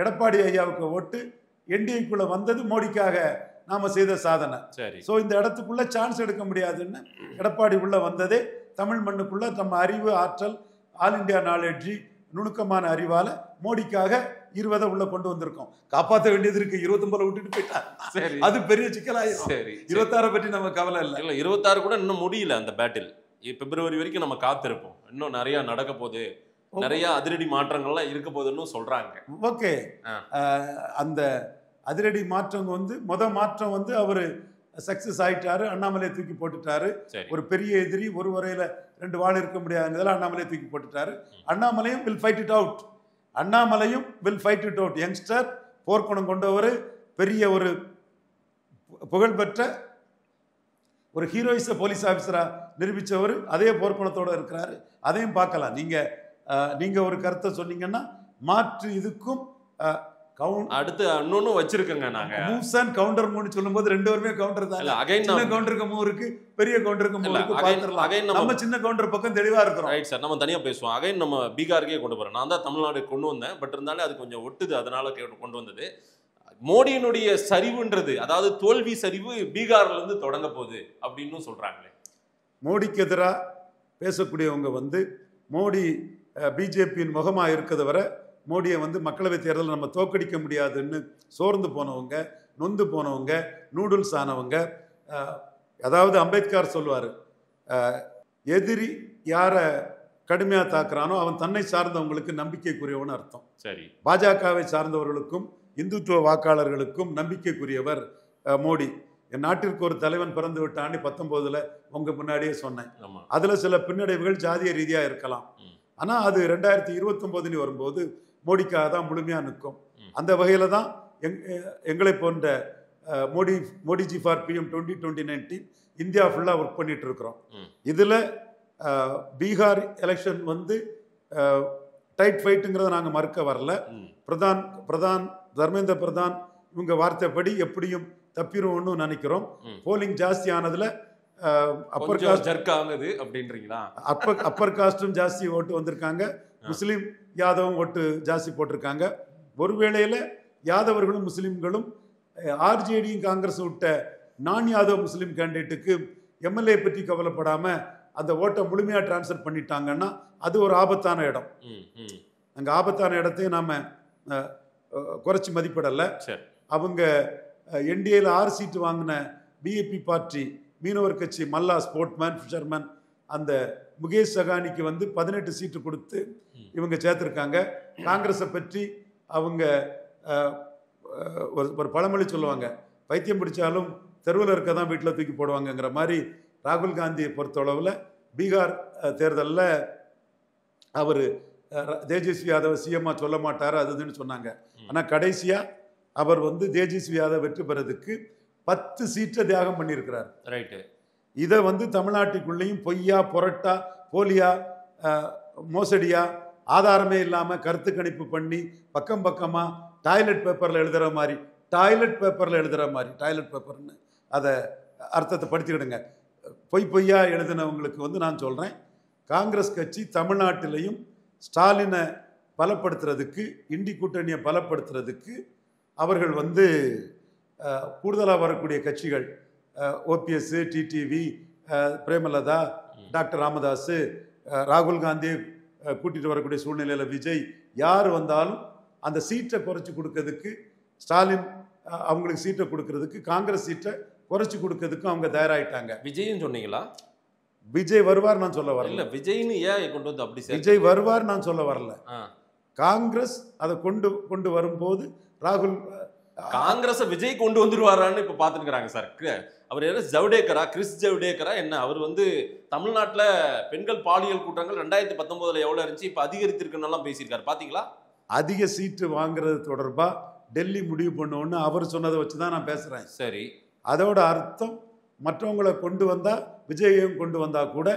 எடப்பாடி ஐயாவுக்கு ஓட்டு என்டிஏக்குள்ள வந்தது மோடிக்காக நாம செய்த சாதனை. சரி, ஸோ இந்த இடத்துக்குள்ள சான்ஸ் எடுக்க முடியாதுன்னு எடப்பாடி உள்ள வந்ததே தமிழ் மண்ணுக்குள்ள நம்ம அறிவு ஆற்றல் ஆல் இண்டியா நாலேஜ் நுணுக்கமான அறிவால மோடிக்காக 20 உள்ள கொண்டு வந்திருக்கோம். காப்பாற்ற வேண்டியது இருக்கு. 29 விட்டுட்டு போயிட்டார், அது பெரிய சிக்கலாயிரும். 26 பற்றி நம்ம கவலை இல்லை. 26 கூட இன்னும் முடியல. அந்த பேட்டில் பிப்ரவரி வரைக்கும் நம்ம காத்திருப்போம். இன்னும் நிறைய நடக்க போகுது, நிறைய அதிரடி மாற்றங்கள்லாம் இருக்க போகுதுன்னு சொல்றாங்க. ஓகே, அந்த அதிரடி மாற்றம் வந்து மாற்றம் வந்து அவரு சக்சஸ் ஆயிட்டாரு. அண்ணாமலையை தூக்கி போட்டுட்டாரு. ஒரு பெரிய எதிரி ஒரு வரையில 2 வாள் இருக்க முடியாதுன்றதால அண்ணாமலையை தூக்கி போட்டுட்டாரு. அண்ணாமலையும் will fight it out. Youngster, போர்க்குணம் கொண்டவர், பெரிய ஒரு புகழ்பெற்ற ஒரு ஹீரோயிஸ போலீஸ் ஆஃபீஸரா நிரூபித்தவர், அதே போர்க்குணத்தோட இருக்கிறாரு. அதையும் பார்க்கலாம். நீங்க ஒரு கருத்தை சொன்னீங்கன்னா மாற்று இதுக்கும் அடுத்து இன்னொன்னு வச்சிருக்கோங்க நாங்க மூவ்ஸ் அண்ட் கவுண்டர் மூவ்னு சொல்லும்போது ரெண்டு பேருமே கவுண்டர் தான். அகைன் சின்ன கவுண்டருக்கு மூவ் இருக்கு, பெரிய கவுண்டருக்கு மூவ் இருக்கு. பாத்துறலாம். நம்ம சின்ன கவுண்டர் பக்கம் தெளிவா இருக்கிறோம். ரைட் சார், நம்ம தனியா பேசுவோம். அகைன் நம்ம பீகாருக்கே கொண்டு போறோம். நான் தான் தமிழ்நாடு கொண்டு வந்தேன், பட் இருந்தாலும் அது கொஞ்சம் ஒட்டுது, அதனால கொண்டு வந்தது. மோடியினுடைய சரிவுன்றது, அதாவது தோல்வி சரிவு பீகார்ல இருந்து தொடங்க போகுது அப்படின்னு சொல்றாங்களே. மோடிக்கு எதிராக பேசக்கூடியவங்க வந்து மோடி பிஜேபியின் முகமாக இருக்கிறத வரை மோடியை வந்து மக்களவைத் தேர்தலில் நம்ம தோக்கடிக்க முடியாதுன்னு சோர்ந்து போனவங்க, நொந்து போனவங்க, நூடுல்ஸ் ஆனவங்க. அதாவது அம்பேத்கர் சொல்லுவார், எதிரி யாரை கடுமையாக தாக்குறானோ அவன் தன்னை சார்ந்தவங்களுக்கு நம்பிக்கைக்குரியவன்னு அர்த்தம். சரி, பாஜகவை சார்ந்தவர்களுக்கும் இந்துத்துவ வாக்காளர்களுக்கும் நம்பிக்கைக்குரியவர் மோடி. என் நாட்டிற்கு ஒரு தலைவன் பிறந்து விட்டான்னு 19 உங்க முன்னாடியே சொன்னேன். அதுல சில பின்னடைவுகள் ஜாதிய ரீதியா இருக்கலாம். ஆனா அது 2029 வரும்போது மோடிக்காக தான் முழுமையா நிற்கும். அந்த வகையில தான் எங்களை போன்ற மோடிஜி ஃபார் PM 2019 இந்தியா ஃபுல்லா ஒர்க் பண்ணிட்டு இருக்கிறோம். இதுல பீகார் எலெக்ஷன் வந்து டைட் ஃபைட்டுங்கிறத நாங்க மறுக்க வரல. பிரதான் தர்மேந்திர பிரதான் இவங்க வார்த்தைப்படி எப்படியும் தப்பிடுவோம்னு நினைக்கிறோம். போலிங் ஜாஸ்தி ஆனதுல அப்பர் காஸ்டும் ஜாஸ்தி ஓட்டு வந்திருக்காங்க, முஸ்லீம் யாதவும் ஓட்டு ஜாஸ்தி போட்டிருக்காங்க. ஒருவேளையில யாதவர்களும் முஸ்லீம்களும் ஆர்ஜேடியும் காங்கிரஸ் விட்ட நான் யாதவ் முஸ்லீம் கேண்டிடேட்டுக்கு எம்எல்ஏ பற்றி கவலைப்படாம அந்த ஓட்டை முழுமையா டிரான்ஸ்ஃபர் பண்ணிட்டாங்கன்னா அது ஒரு ஆபத்தான இடம். அங்க ஆபத்தான இடத்தையும் நாம குறைச்சி மதிப்பிடல. அவங்க என்டிஏல 6 சீட்டு வாங்கின பிஏபி பார்ட்டி மீனவர் கட்சி மல்லா ஸ்போர்ட்மேன் ஃபிஷர்மேன் அந்த முகேஷ் சகானிக்கு வந்து 18 சீட்டு கொடுத்து இவங்க சேர்த்துருக்காங்க. காங்கிரஸை பற்றி அவங்க ஒரு பழமொழி சொல்லுவாங்க, பைத்தியம் பிடிச்சாலும் தெருவில் இருக்க தான் வீட்டில் தூக்கி போடுவாங்கங்கிற மாதிரி. ராகுல் காந்தியை பொறுத்தளவில் பீகார் தேர்தலில் அவர் தேஜஸ்வி யாதவ் சிஎம்மா சொல்ல மாட்டார் அதுன்னு சொன்னாங்க. ஆனால் கடைசியாக அவர் வந்து தேஜஸ்வி யாதவ் வெற்றி பெறதுக்கு 10 சீட்டை தியாகம் பண்ணியிருக்கிறார். ரைட்டு. இதை வந்து தமிழ்நாட்டுக்குள்ளேயும் பொய்யா புரட்டா போலியா மோசடியா ஆதாரமே இல்லாமல் கருத்து கணிப்பு பண்ணி பக்கம் பக்கமாக டாய்லெட் பேப்பரில் எழுதுகிற மாதிரி டாய்லெட் பேப்பர்னு அதை அர்த்தத்தை படுத்திக்கிடுங்க. பொய்யா எழுதினவங்களுக்கு வந்து நான் சொல்கிறேன், காங்கிரஸ் கட்சி தமிழ்நாட்டிலையும் ஸ்டாலினை பலப்படுத்துறதுக்கு, இண்டி கூட்டணியை பலப்படுத்துறதுக்கு அவர்கள் வந்து கூடுதலாக வரக்கூடிய கட்சிகள் OPS, TTV, Premalatha, doctor Ramadoss, ராகுல் காந்தியை கூட்டிகிட்டு வரக்கூடிய சூழ்நிலையில் விஜய், யார் வந்தாலும் அந்த சீட்டை குறைச்சி கொடுக்கறதுக்கு, ஸ்டாலின் அவங்களுக்கு சீட்டை கொடுக்கறதுக்கு, காங்கிரஸ் சீட்டை குறைச்சி கொடுக்கறதுக்கும் அவங்க தயாராகிட்டாங்க. விஜய்னு சொன்னீங்களா? விஜய் வருவார் நான் சொல்ல வரல. விஜய்னு ஏன் கொண்டு வந்து அப்படி விஜய் வருவார் நான் சொல்ல வரல. காங்கிரஸ் அதை கொண்டு வரும்போது ராகுல் காங்கிரஸை விஜய் கொண்டு வந்துருவாரான்னு இப்ப பாத்துக்கிறாங்க சார். அவர் ஜவடேக்கரா, கிறிஸ் ஜவடேக்கரா என்ன? அவர் வந்து தமிழ்நாட்டில் பெண்கள் பாலியல் குற்றங்கள் 2019 எவ்வளவு இருந்துச்சு, இப்ப அதிகரித்திருக்குன்னு பேசியிருக்காரு. பாத்தீங்களா? அதிக சீட்டு வாங்குறது தொடர்பா டெல்லி முடிவு பண்ணுவோன்னு அவர் சொன்னதை வச்சுதான் நான் பேசுறேன். சரி, அதோட அர்த்தம் மற்றவங்களை கொண்டு வந்தா, விஜயையும் கொண்டு வந்தா கூட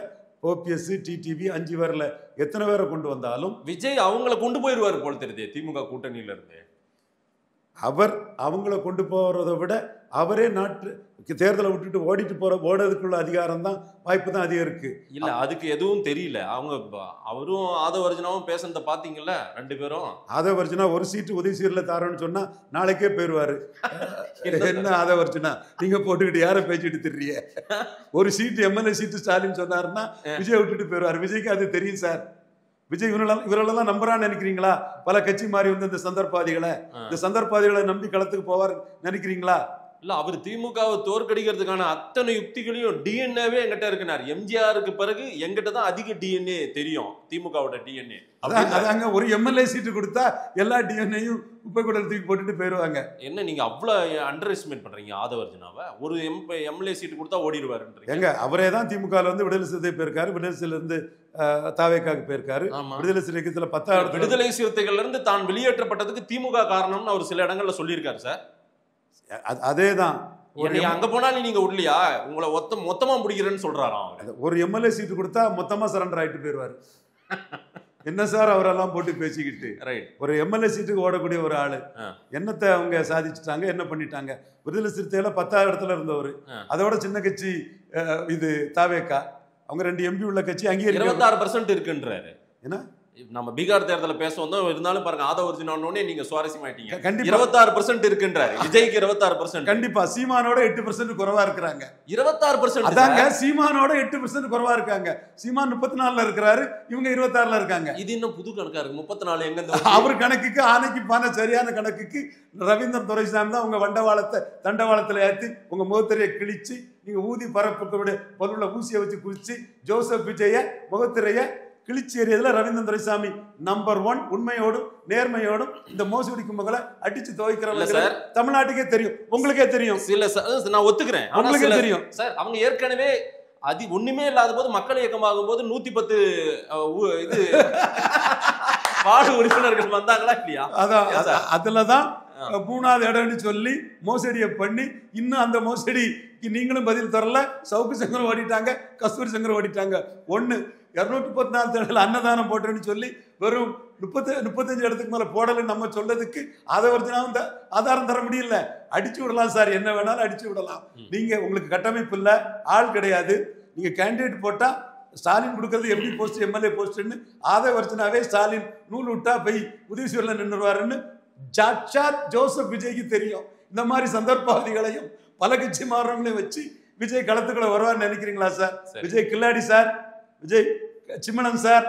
ஓபிஎஸ், டிடிவி 5 பேர்ல எத்தனை பேரை கொண்டு வந்தாலும் விஜய் அவங்கள கொண்டு போயிடுவார் போல தெரியுது திமுக கூட்டணியில இருந்து. அவர் அவங்கள கொண்டு போறதை விட அவரே நாட்டு தேர்தலை விட்டுட்டு ஓடுறதுக்குள்ள அதிகாரம் தான், வாய்ப்பு தான் அதிகம் இருக்கு. இல்ல அதுக்கு எதுவும் தெரியல. அவரும் ஆதவர்ஜனாவும் பேசுறத பாத்தீங்கல்ல, 2 பேரும். ஆதவர்ஜனா ஒரு சீட்டு உதயசீரில் தாரோன்னு சொன்னா நாளைக்கே போயிடுவாரு. என்ன ஆதவர்ஜனா நீங்க போட்டுக்கிட்டு யாரை பேசிட்டு திரியீங்க? ஒரு சீட்டு எம்எல்ஏ சீட்டு ஸ்டாலின் சொன்னாருன்னா விஜய் விட்டுட்டு போயிடுவாரு. விஜய்க்கு அது தெரியும் சார். விஜய் இவரெல்லாம் நம்புறான்னு நினைக்கிறீங்களா? பல கட்சி மாறி வந்து இந்த சந்தர்ப்பாதிகளை நம்பி களத்துக்கு போவார் நினைக்கிறீங்களா? இல்ல, அவர் திமுகவை தோற்கடிக்கிறதுக்கான அத்தனை யுக்திகளையும் டிஎன்ஏவே எங்கிட்ட இருக்குனார். எம்ஜிஆருக்கு பிறகு எங்கிட்ட தான் அதிக டிஎன்ஏ தெரியும், திமுகவோட டிஎன்ஏ. அதாங்க, ஒரு எம்எல்ஏ சீட்டு கொடுத்தா எல்லா டிஎன்ஏயும் குப்பை கூட தூக்கி போட்டுட்டு போயிடுவாங்க. என்ன நீங்க அவ்வளவு அண்டர் எஸ்டிமேட் பண்றீங்க ஆதவர்ஜனாவை? ஒரு எம்எல்ஏ சீட்டு கொடுத்தா ஓடிடுவாருன்றீங்க. எங்க அவரே தான் திமுக இருந்து விடுதலை சிறுத்தை போயிருக்காரு, விடுதலை சிறுத்தையில இருந்து தாவேக்காக்கு போயிருக்காரு. விடுதலை சிறுத்தைகள் 10 விடுதலை சிறுத்தைகள்ல இருந்து தான் வெளியேற்றப்பட்டதுக்கு திமுக காரணம்னு அவர் சில இடங்கள்ல சொல்லியிருக்காரு சார். அதேதான், அங்க போனாலும் நீங்க விடலையா, உங்களை மொத்தமா முடிக்கிறேன்னு சொல்றாராம். ஒரு எம்எல்ஏ சீட்டு கொடுத்தா மொத்தமா சரண்டர் ஆயிட்டு போயிருவாரு. என்ன சார் அவரெல்லாம் போட்டு பேசிக்கிட்டு ஒரு எம்எல்ஏ சீட்டுக்கு ஓடக்கூடிய ஒரு ஆளு என்னத்தை அவங்க சாதிச்சுட்டாங்க, என்ன பண்ணிட்டாங்க? விடுதலை சிறுத்தையில 10வது இடத்துல இருந்தவர், அதோட சின்ன கட்சி இது தாவேக்கா, அவங்க 2 MP உள்ள கட்சி அங்கேயே 26% இருக்குன்றாரு. என்ன நம்ம பீகார் தேர்தலில் பேச வந்தோம், இருந்தாலும் பாருங்க ஆதவ ஒரிஜினல் நீங்க சுவாரஸ்யமாயிட்டீங்க. கண்டிப்பா 26% இருக்குன்றாரு. விஜய்க்கு 26%. கண்டிப்பா சீமானோட 8% குறைவா இருக்கிறாங்க. 26%. அதாங்க சீமானோட 8% குறைவா இருக்காங்க. சீமான் 34ல இருக்கிறாரு, இவங்க 26ல இருக்காங்க. இது இன்னும் புது கணக்கா இருக்கு. 34 எங்க அவர் கணக்குக்கு ஆனைக்கு பானை சரியான கணக்குக்கு ரவீந்திரன் துரைசாமி தான் உங்க வண்டவாளத்தை தண்டவாளத்துல ஏற்றி உங்க முகத்திரையை கிழிச்சு நீங்க ஊதி பரப்புடைய பொருளை ஊசியை வச்சு குளிச்சு ஜோசப் விஜய முகத்திரைய கிழிச்சி எறியதுல ரவீந்திரன் துரைசாமி நம்பர் 1. உண்மையோடும் நேர்மையோடும் இந்த மோசடி கும்பங்களை அடிச்சு துவைக்கிறவங்க தமிழ்நாட்டுக்கே தெரியும், உங்களுக்கே தெரியும். நான் ஒத்துக்கிறேன், உங்களுக்கே தெரியும் சார். அவங்க ஏற்கனவே ஒண்ணுமே இல்லாத போது மக்கள் இயக்கமாகும் போது 110 இது வார்டு உறுப்பினர்கள் வந்தாங்களா இல்லையா? அதான் அதுலதான் 3வது இடம்னு சொல்லி மோசடியை பண்ணி இன்னும் அந்த மோசடிக்கு நீங்களும் பதில் தரல. சவுக்கு சங்கர் ஓடிட்டாங்க, கஸ்தூரி சங்கர் ஓடிட்டாங்க. 214 தேர்தல் அன்னதானம் போட்டேன்னு சொல்லி வெறும் 35 இடத்துக்கு மேல போடலன்னு நம்ம சொல்லதுக்கு அதை ஒரிஜினாவும் ஆதாரம் தர முடியல. அடிச்சு விடலாம் சார், என்ன வேணாலும் அடிச்சு விடலாம். நீங்க உங்களுக்கு கட்டமைப்பு இல்ல, ஆள் கிடையாது, நீங்க கேண்டிடேட் போட்டா ஸ்டாலின் கொடுக்கறது எப்படி போஸ்ட் எம்எல்ஏ போஸ்ட்னு அதை ஒரிஜினாவே ஸ்டாலின் நூல் விட்டா போய் உதயசூரில் நின்றுவாருன்னு சாட்சாத் ஜோசப் விஜய்க்கு தெரியும். இந்த மாதிரி சந்தர்ப்பவாதிகளையும் பல கட்சி மாறுறவங்களையும் வச்சு விஜய் களத்துக்குள்ள வருவார்னு நினைக்கிறீங்களா சார்? விஜய் கில்லாடி சார், விஜய் சிம்மணன் சார்,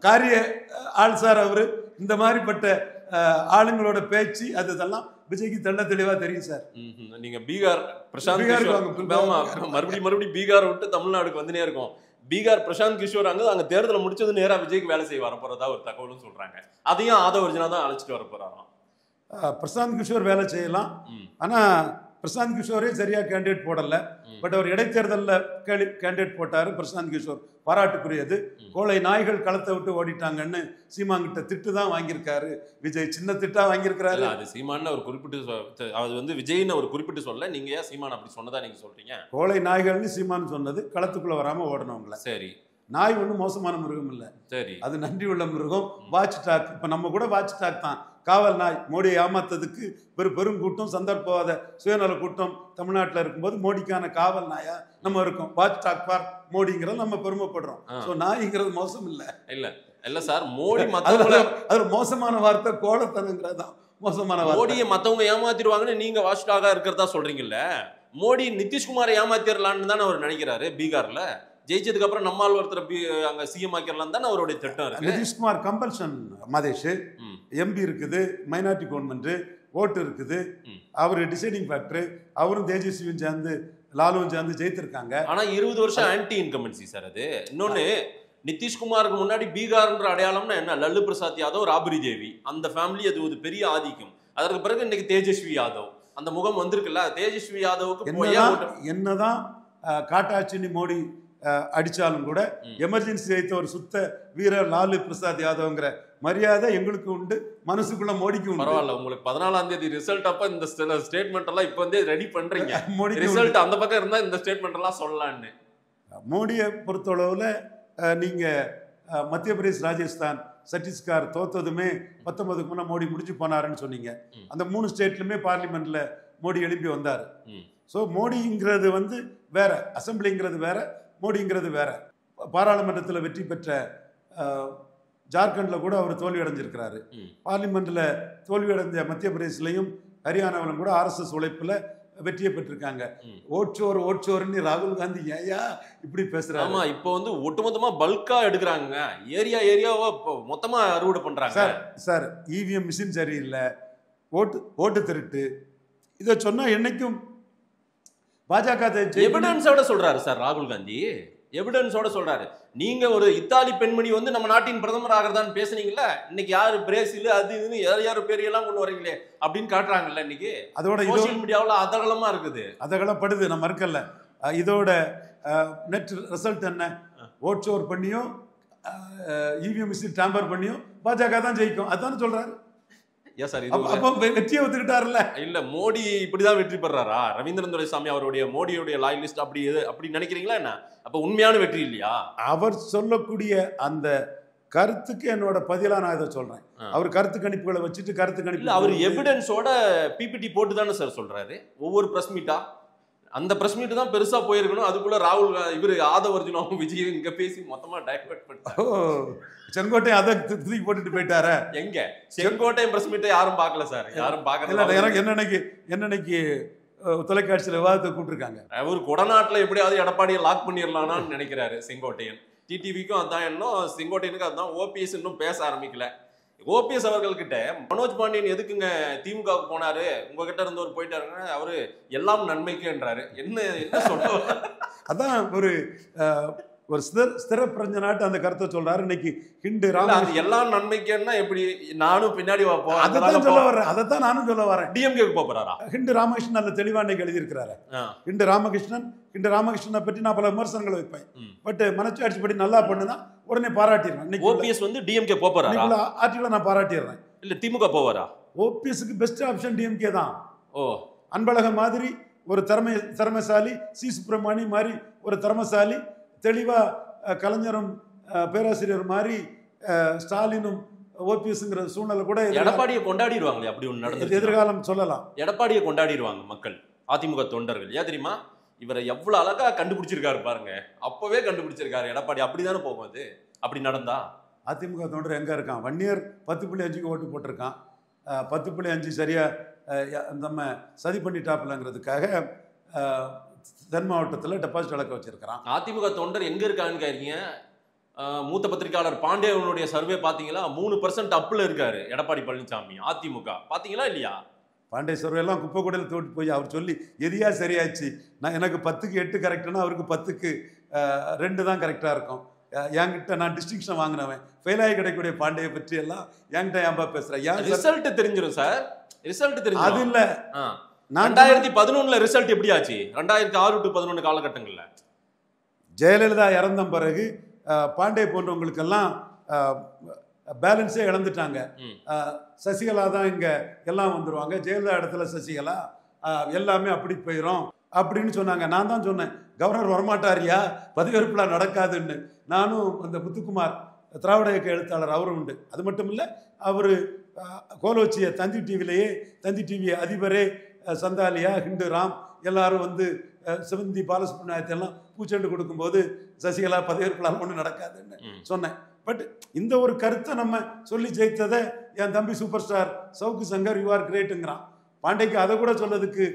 காரிய ஆள் சார். அவரு இந்த மாதிரிப்பட்ட ஆளுங்களோட பேச்சு அதெல்லாம் விஜய்க்கு தெள்ள தெளிவா தெரியும் சார். நீங்க பீகார் பிரசாந்த் மறுபடியும் பீகார் விட்டு தமிழ்நாடுக்கு வந்துனே இருக்கும். பீகார் பிரசாந்த் கிஷோர் அங்க தேர்தலை முடிச்சது நேரா விஜய்க்கு வேலை செய்ய வரப்போறதா ஒரு தகவலும் சொல்றாங்க. அதையும் ஆதவ ஒரிஜினா தான் அழைச்சிட்டு வரப்போறாராம். பிரசாந்த் கிஷோர் வேலை செய்யலாம், ஆனா பிரசாந்த் கிஷோரே சரியா கேண்டிடேட் போடல. பட் அவர் இடைத்தேர்தலில் கேண்டிடேட் போட்டாரு. பிரசாந்த் கிஷோர் பாராட்டுக்குரியது. கோளை நாய்கள் களத்தை விட்டு ஓடிட்டாங்கன்னு சீமான்கிட்ட திட்டு தான் வாங்கியிருக்காரு விஜய். சின்ன திட்டா வாங்கியிருக்காரு. அது சீமான்னு ஒரு குறிப்பிட்டு அது விஜய்னு ஒரு குறிப்பிட்டு சொல்ல, நீங்க ஏன் சீமான் அப்படி சொன்னதா நீங்க சொல்றீங்க? கோளை நாய்கள்னு சீமான் சொன்னது களத்துக்குள்ள வராம ஓடனவங்கள. சரி, நாய் ஒன்றும் மோசமான மிருகம் இல்லை. சரி, அது நன்றி உள்ள மிருகம். வாட்ச் டாக், இப்ப நம்ம கூட வாட்ச் டாக் தான். காவல் நாய் மோடியை ஏமாத்ததுக்கு பெரும் கூட்டம், சந்தர்ப்பவாத சுயநல கூட்டம் தமிழ்நாட்டில் இருக்கும்போது மோடிக்கான காவல் நாயா நம்ம இருக்கோம். வாட்ச் டாக் ஃபார் மோடிங்கிறது நம்ம பெருமைப்படுறோம். ஸோ நாய்ங்கிறது மோசம் இல்லை. இல்ல சார், மோடி அது மோசமான வார்த்தை கோலத்தனங்கிறது தான் மோசமான வார்த்தை. மோடியை மற்றவங்க ஏமாத்திடுவாங்கன்னு நீங்க வாட்ச் டாகா இருக்கிறதா சொல்றீங்கல்ல. மோடி நிதிஷ்குமாரை ஏமாத்திடலான்னு தானே அவர் நினைக்கிறாரு. பீகார்ல ஜெயிச்சதுக்கு அப்புறம் நம்மால் ஒருத்தர் அங்க சிஎம் ஆக்கிடலாம் தானே அவருடைய திட்டம் இருக்கு. நிதிஷ்குமார் கம்பல்ஷன் மதேஷ் எம்பி இருக்குது, மைனாரிட்டி கவர்மெண்ட் ஓட்டு இருக்குது, அவர் டிசைடிங் ஃபேக்டர். அவரும் தேஜஸ்வியும் சேர்ந்து லாலுவும் சேர்ந்து ஜெயித்திருக்காங்க. ஆனா 20 வருஷம் ஆன்டி இன்கம்பன்சி சார் அது. இன்னொன்னு, நிதிஷ்குமாருக்கு முன்னாடி பீகார்ன்ற அடையாளம்னா என்ன? லல்லு பிரசாத் யாதவ், ராபரி தேவி, அந்த ஃபேமிலி அது ஒரு பெரிய ஆதிக்கம். அதற்கு பிறகு இன்னைக்கு தேஜஸ்வி யாதவ் அந்த முகம் வந்திருக்குல்ல. தேஜஸ்வி யாதவுக்கு என்னதான் காட்டாட்சி மோடி அடிச்சாலும் கூட எமர்ஜென்சி வைத்த ஒரு சுத்த வீரர் லாலு பிரசாத் யாதவ்ங்கிற மரியாதை எங்களுக்கு உண்டு, மனசுக்குள்ள மோடிக்கு உண்டு. பரவாயில்ல, உங்களுக்கு 14ஆம் தேதி ரிசல்ட் அப்ப இந்த ஸ்டேட்மெண்ட் எல்லாம் இப்ப வந்து ரெடி பண்றீங்க. ரிசல்ட் அந்த பக்கம் இருந்தா இந்த ஸ்டேட்மெண்ட் எல்லாம் சொல்லலாம்னு. மோடியை பொறுத்தளவுல நீங்க மத்திய பிரதேஷ், ராஜஸ்தான், சத்தீஸ்கர் தோத்ததுமே 19க்கு முன்ன மோடி முடிச்சு போனாருன்னு சொன்னீங்க. அந்த 3 ஸ்டேட்லுமே பார்லிமெண்ட்ல மோடி எழுப்பி வந்தாரு. ஸோ மோடிங்கிறது வந்து வேற, அசம்பிளிங்கிறது வேற, மோடிங்கிறது வேற. பாராளுமன்றத்தில் வெற்றி பெற்ற ஜார்க்கண்டில் கூட அவர் தோல்வி அடைஞ்சிருக்கிறாரு. பார்லிமெண்ட்ல தோல்வி அடைஞ்ச மத்திய பிரதேசிலையும் ஹரியானாவிலும் கூட RSS உழைப்புல வெற்றியை பெற்றிருக்காங்க. ஓட்சோர்னு ராகுல் காந்தி ஏயா இப்படி பேசுறாரு? ஆமா, இப்போ வந்து ஒட்டுமொத்தமா பல்கா எடுக்கிறாங்க, ஏரியாவா மொத்தமா அறுவடை பண்றாங்க சார். EVM மிஷின் சரியில்லை, ஓட்டு திருட்டு, இதை சொன்னா என்னைக்கும் பாஜக எவிடன்ஸோட சொல்றாரு சார் ராகுல் காந்தி. எவிடன்ஸோட சொல்றாரு. நீங்க ஒரு இத்தாலி பெண்மணி வந்து நம்ம நாட்டின் பிரதமர் ஆகிறதான்னு பேசுனீங்கல்ல, இன்னைக்கு யாரு பிரேசில் அது இதுன்னு யார் பேரையெல்லாம் கொண்டு வரீங்களே அப்படின்னு காட்டுறாங்கல்ல. இன்னைக்கு அதோட சோசியல் மீடியாவில் அதகலமா இருக்குது, அதகலப்படுது, நம்ம இருக்கல. இதோட நெட் ரிசல்ட் என்ன? ஓட்சோர் பண்ணியும் EVM மிஷின் டேம்பர் பண்ணியும் பாஜக தான் ஜெயிக்கும், அதான் சொல்றாரு. வெற்றியை ஒத்துக்கிட்டாருல்ல. இல்ல, மோடி இப்படிதான் வெற்றி பெறாரா? ரவீந்திரன் துரைசாமி அவருடைய மோடியுடைய லாயலிஸ்ட் அப்படி நினைக்கிறீங்களா என்ன? அப்ப உண்மையான வெற்றி இல்லையா? அவர் சொல்லக்கூடிய அந்த கருத்துக்கு என்னோட பதிலா நான் இதை சொல்றேன். அவர் கருத்து கணிப்புகளை வச்சுட்டு கருத்து கணிப்பு அவர் எவிடன்ஸோட பிபிடி போட்டு தானே சார் சொல்றாரு ஒவ்வொரு பிரஸ் மீட்டா. அந்த பிரஸ் மீட் தான் பெருசா போயிருக்கணும். அதுக்குள்ள ராகுல் இவரு ஆதவ அர்ஜுனாவும் விஜயும் இங்க பேசி மொத்தமா டைவர்ட் பண்ணிட்டாங்க. செங்கோட்டை அதை தூக்கி போட்டுட்டு போயிட்டாரு. எங்க செங்கோட்டை பிரஸ் மீட்டை யாரும் பார்க்கல சார், யாரும் பார்க்கல. எனக்கு என்னன்னைக்கு தொலைக்காட்சியில் விவாதத்தை கூப்பிட்டுருக்காங்க. அவர் கொடநாட்டில் எப்படியாவது எடப்பாடியை லாக் பண்ணிடலாம்னு நினைக்கிறாரு செங்கோட்டையன். டிடிவிக்கும் அதான் எண்ணம், செங்கோட்டையனுக்கும் அதான். ஓபிஎஸ் இன்னும் பேச ஆரம்பிக்கல. ஓபிஎஸ் அவர்கள்கிட்ட மனோஜ் பாண்டியன் எதுக்குங்க திமுகவுக்கு போனாரு, உங்ககிட்ட இருந்தவர் போயிட்டாருங்க, அவரு எல்லாம் நன்மைக்குன்றாரு. என்ன சொல்ல? அதான் ஒரு ஸ்திர பிரஞ்ச நாட்டு அந்த கருத்தை சொல்றாரு. இன்னைக்கு ஹிண்டு எல்லாம் நன்மைக்குன்னா எப்படி? நானும் பின்னாடி அதைத்தான் சொல்ல வரேன். அதைத்தான் நானும் சொல்ல வரேன். டிஎம்கேக்கு போறாரா? ஹிண்டு ராமகிருஷ்ணன் நல்ல தெளிவா இன்னைக்கு எழுதியிருக்கிறாரு. ஹிண்டு ராமகிருஷ்ணனை பற்றி நான் பல விமர்சனங்கள் வைப்பேன். பட் மனச்சாட்சி படி நல்லா பண்ணுனா உடனே பாராட்டிடுறேன். ஓபிஎஸ் வந்து டிஎம்கே போறாரா? ஆர்டிகல நான் பாராட்டிடுறேன். இல்ல திமுக போவாரா? ஓபிஎஸ்க்கு பெஸ்ட் ஆப்ஷன் டிஎம்கே தான். ஓ, அன்பழகன் மாதிரி ஒரு திறமைசாலி, சி சுப்பிரமணி மாதிரி ஒரு திறமைசாலி, தெளிவா கலைஞரும் பேராசிரியர் மாதிரி ஸ்டாலினும் ஓபிஎஸ்ங்கிற சூழ்நிலை கூட எடப்பாடியை கொண்டாடிடுவாங்களே. அப்படி ஒன்று நடந்தது எதிர்காலம் சொல்லலாம். எடப்பாடியை கொண்டாடிடுவாங்க மக்கள், அதிமுக தொண்டர்கள். ஏன் தெரியுமா? இவரை எவ்வளவு அழகா கண்டுபிடிச்சிருக்காரு பாருங்க. அப்பவே கண்டுபிடிச்சிருக்காரு எடப்பாடி. அப்படிதானே போகும் அது. அப்படி நடந்தா அதிமுக தொண்டர் எங்க இருக்கான்? வன்னியர் 10.5க்கு ஓட்டு போட்டிருக்கான். 10.5 சரியா நம்ம சதி பண்ணிட்டாப்புலங்கிறதுக்காக தென் மாவட்டத்தில் டெபாசிட் வழக்க வச்சிருக்கிறான். அதிமுக தொண்டர் எங்க இருக்கான்னு கேட்டீங்க. மூத்த பத்திரிகையாளர் பாண்டியனுடைய சர்வே பாத்தீங்களா? 3% அப்ல இருக்காரு எடப்பாடி பழனிசாமி. அதிமுக பாத்தீங்களா இல்லையா? பாண்டிய சர்வே எல்லாம் குப்பை கூடையில் தோட்டு போய் அவர் சொல்லி எதையா சரியாச்சு. நான் எனக்கு 10க்கு 8 கரெக்டுனா அவருக்கு 10க்கு 2 தான் கரெக்டா இருக்கும். என்கிட்ட நான் டிஸ்டிங்ஷன் வாங்கினவன். ஃபெயிலாகி கிடைக்கக்கூடிய பாண்டியை பற்றி எல்லாம் என்கிட்ட ஏன்பா பேசுறேன்? ரிசல்ட் தெரிஞ்சிடும் சார். ரிசல்ட் தெரியும். அது இல்ல, 2011 ரிசல்ட் எப்படி ஆச்சு? 2006 to 2011 காலகட்டங்கள்ல ஜெயலலிதா இறந்த பிறகு பாண்டே போன்றவங்களுக்கெல்லாம் பேலன்ஸே இழந்துட்டாங்க. சசிகலா தான் இங்க எல்லாம் வந்துருவாங்க, ஜெயலலிதா இடத்துல சசிகலா, எல்லாமே அப்படி போயிடும் அப்படின்னு சொன்னாங்க. நான் தான் சொன்னேன், கவர்னர் வரமாட்டாரியா, பதவியேற்புலாம் நடக்காதுன்னு. நானும் அந்த முத்துக்குமார் திராவிட இயக்க எழுத்தாளர் அவரும் உண்டு. அது மட்டும் இல்லை, அவர் கோலோச்சிய தந்தி டிவிலேயே, தந்தி டிவி அதிபரே சந்தாலியா, ஹிண்டு ராம் எல்லாரும் வந்து சிவந்தி பாலசுப்ரமணியத்தை எல்லாம் பூச்செண்டு கொடுக்கும்போது சசிகலா பதவியேற்புலாம் ஒன்றும் நடக்காதுன்னு சொன்னேன். பட் இந்த ஒரு கருத்தை நம்ம சொல்லி ஜெயித்ததை என் தம்பி super star Savukku Shankar you are கிரேட்டுங்கிறான். பாண்டேக்கு அதை கூட சொல்லதுக்கு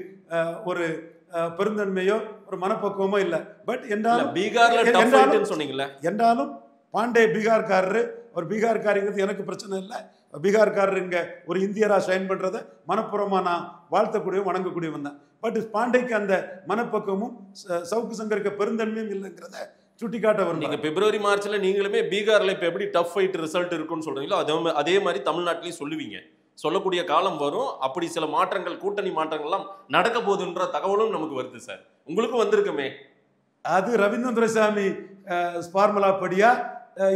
ஒரு பெருந்தன்மையோ ஒரு மனப்பக்குவமோ இல்லை. பட் என்றாலும் பாண்டே பீகார்காரரு, ஒரு பீகார்காரிங்கிறது எனக்கு பிரச்சனை இல்லை. பீகார்காரர் இங்கே ஒரு இந்தியரா ஷைன் பண்ணுறதை மனப்பூர்வமாக நான் வாழ்த்தக்கூடியவும் வணங்கக்கூடியவன் தான். பட் பாண்டேக்கு அந்த மனப்பக்குவமும் சவுக்கு சங்கருக்கு பெருந்தன்மையும் இல்லைங்கிறத சுட்டி காட்ட வரும். நீங்கள் பிப்ரவரி மார்ச்ல நீங்களுமே பீகாரில் இப்போ எப்படி டஃப் ஃபைட் ரிசல்ட் இருக்குன்னு சொல்கிறீங்களோ அதே மாதிரி தமிழ்நாட்டிலையும் சொல்லுவீங்க. சொல்லக்கூடிய காலம் வரும். அப்படி சில மாற்றங்கள், கூட்டணி மாற்றங்கள்லாம் நடக்க போகுதுன்ற தகவலும் நமக்கு வருது சார். உங்களுக்கும் வந்திருக்குமே. அது ரவீந்திரசாமி ஃபார்முலா படியா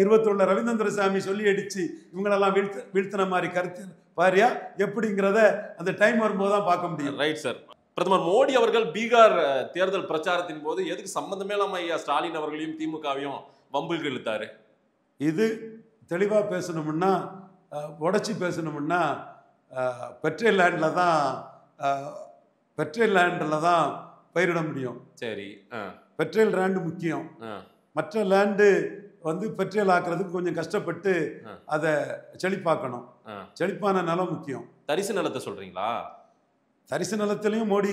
21 ரவீந்திரசாமி சொல்லி அடிச்சு இவங்களெல்லாம் வீழ்த்தின மாதிரி கருத்து பாரியா எப்படிங்கிறத அந்த டைம் வரும்போது தான் பார்க்க முடியும். Right sir. பிரதமர் மோடி அவர்கள் பீகார் தேர்தல் பிரச்சாரத்தின் போது எதுக்கு சம்பந்தமே இல்லாம ஐயா ஸ்டாலின் அவர்களையும் திமுகவையும் வம்புக்கு இழுத்தாரு? இது தெளிவாக பேசணும்னா, உடச்சி பேசணும்னா பெட்ரோல் லேண்டில் தான் பயிரிட முடியும். சரி, பெட்ரோல் லேண்டு முக்கியம். மற்ற லேண்டு வந்து பெட்ரோல் ஆக்குறதுக்கு கொஞ்சம் கஷ்டப்பட்டு அதை செழிப்பாக்கணும். செழிப்பான நிலம் முக்கியம். தரிசு நிலத்தை சொல்றீங்களா? தரிசு நிலத்திலையும் மோடி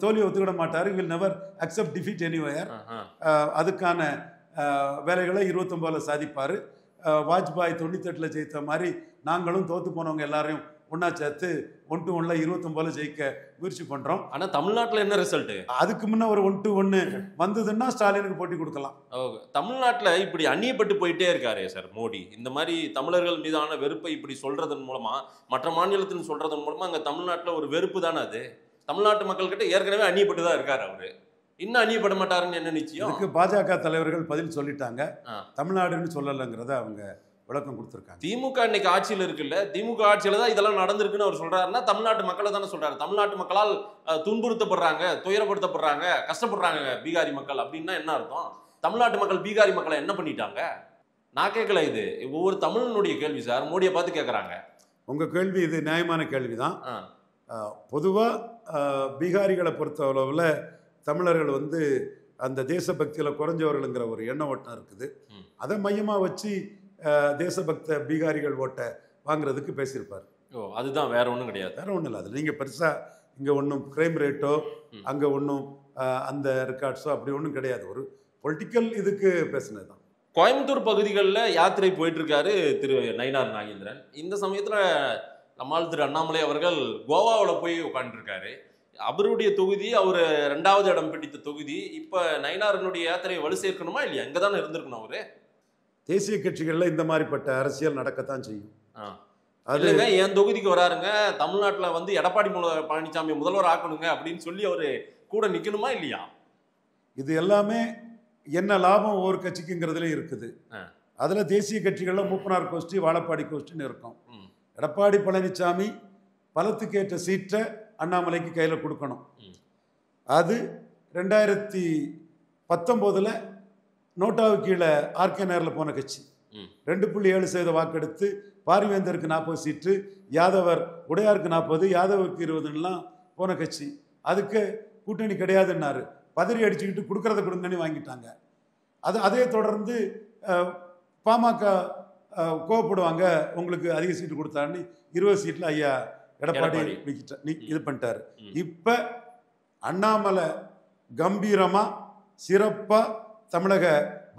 தோல்வியை ஒத்துக்கிட மாட்டார். Will never accept defeat anywhere. அதுக்கான வேலைகளை 29 சாதிப்பார். வாஜ்பாய் 98 ஜெயித்த மாதிரி நாங்களும் தோத்து போனவங்க எல்லாரையும் ஒன்னா சேர்த்து 1-1 29 ஜெயிக்க முயற்சி பண்றோம். ஆனா தமிழ்நாட்டில் என்ன ரிசல்ட்? அதுக்கு முன்ன ஒரு 1-1 வந்ததுன்னா ஸ்டாலினுக்கு போட்டி கொடுக்கலாம். தமிழ்நாட்டில் இப்படி அந்நியப்பட்டு போயிட்டே இருக்காரு சார் மோடி. இந்த மாதிரி தமிழர்கள் மீதான வெறுப்பை இப்படி சொல்றதன் மூலமா, மற்ற மாநிலத்தின் சொல்றதன் மூலமா அங்க தமிழ்நாட்டில் ஒரு வெறுப்பு தானே அது. தமிழ்நாட்டு மக்கள்கிட்ட ஏற்கனவே அந்நியப்பட்டு தான் இருக்காரு அவரு. இன்னும் அந்நியப்பட மாட்டாருன்னு என்ன நிச்சயம்? இதுக்கு பாஜக தலைவர்கள் பதில் சொல்லிட்டாங்க. தமிழ்நாடுன்னு சொல்லலைங்கிறத அவங்க விளக்கம் கொடுத்துருக்காங்க. திமுக இன்னைக்கு ஆட்சியில் இருக்குல்ல, திமுக ஆட்சியில தான் இதெல்லாம் நடந்திருக்குன்னு அவர் சொல்றாருன்னா தமிழ்நாட்டு மக்களை தானே சொல்றாரு. தமிழ்நாட்டு மக்களால் துன்புறுத்தப்படுறாங்க, துயரப்படுத்தப்படுறாங்க, கஷ்டப்படுறாங்க பீகாரி மக்கள் அப்படின்னா என்ன அர்த்தம்? தமிழ்நாட்டு மக்கள் பீகாரி மக்களை என்ன பண்ணிட்டாங்க? நான் கேட்கல, இது ஒவ்வொரு தமிழனுடைய கேள்வி சார். மோடியை பார்த்து கேட்குறாங்க. உங்கள் கேள்வி இது நியாயமான கேள்வி தான். பொதுவாக பீகாரிகளை பொறுத்த அளவில் தமிழர்கள் வந்து அந்த தேசபக்தியில் குறைஞ்சவர்களுங்கிற ஒரு எண்ண ஓட்டம் இருக்குது. அதை மையமாக வச்சு தேசபக்த பீகாரிகள் ஓட்டை வாங்குறதுக்கு பேசியிருப்பார். அதுதான், வேற ஒன்றும் கிடையாது. வேற ஒன்றும் இல்லை. அதில் நீங்கள் பெருசாக இங்கே ஒன்றும் கிரைம் ரேட்டோ அங்கே ஒன்றும் அந்த ரெக்கார்ட்ஸோ அப்படி ஒன்றும் கிடையாது. ஒரு பொலிட்டிக்கல் இதுக்கு பேசினது தான். கோயம்புத்தூர் பகுதிகளில் யாத்திரை போயிட்டு இருக்காரு திரு நயினார் நாகேந்திரன். இந்த சமயத்தில் நம்மால் திரு அண்ணாமலை அவர்கள் கோவாவில் போய் உட்காந்துருக்காரு. அவருடைய தொகுதி, அவர் 2வது இடம் பிடித்த தொகுதி. இப்போ நயினாரனுடைய யாத்திரையை வலு சேர்க்கணுமா இல்லையா? இங்கே தானே இருந்திருக்கணும் அவரு. தேசிய கட்சிகளில் இந்த மாதிரிப்பட்ட அரசியல் நடக்கத்தான் செய்யும். அதுங்க என் தொகுதிக்கு வராருங்க, தமிழ்நாட்டில் வந்து எடப்பாடி பழனிசாமி முதல்வர் ஆக்கணுங்க அப்படின்னு சொல்லி அவரு கூட நிற்கணுமா இல்லையா? இது எல்லாமே என்ன லாபம் ஒவ்வொரு கட்சிக்குங்கிறதுல இருக்குது. அதில் தேசிய கட்சிகளில் மூப்பனார் கோஷ்டி, வாழப்பாடி கோஷ்டின்னு இருக்கும். எடப்பாடி பழனிசாமி பலத்துக்கேற்ற சீட்டை அண்ணாமலைக்கு கையில் கொடுக்கணும். அது 2019 நோட்டாவுக்கு கீழே ஆர்கே நேரில் போன கட்சி 2.7% வாக்கெடுத்து பாரிவேந்தருக்கு 40 சீட்டு, யாதவர் உடையாருக்கு 40, யாதவருக்கு 20லாம் போன கட்சி. அதுக்கு கூட்டணி கிடையாதுன்னாரு. பதறி அடிச்சுக்கிட்டு கொடுக்கறத கொடுங்கன்னு வாங்கிட்டாங்க. அதே தொடர்ந்து பாமக கோவப்படுவாங்க, உங்களுக்கு அதிக சீட்டு கொடுத்தான்னு 20 சீட்டில் ஐயா எடப்பாடி இது பண்ணிட்டாரு. இப்போ அண்ணாமலை கம்பீரமாக சிறப்பாக தமிழக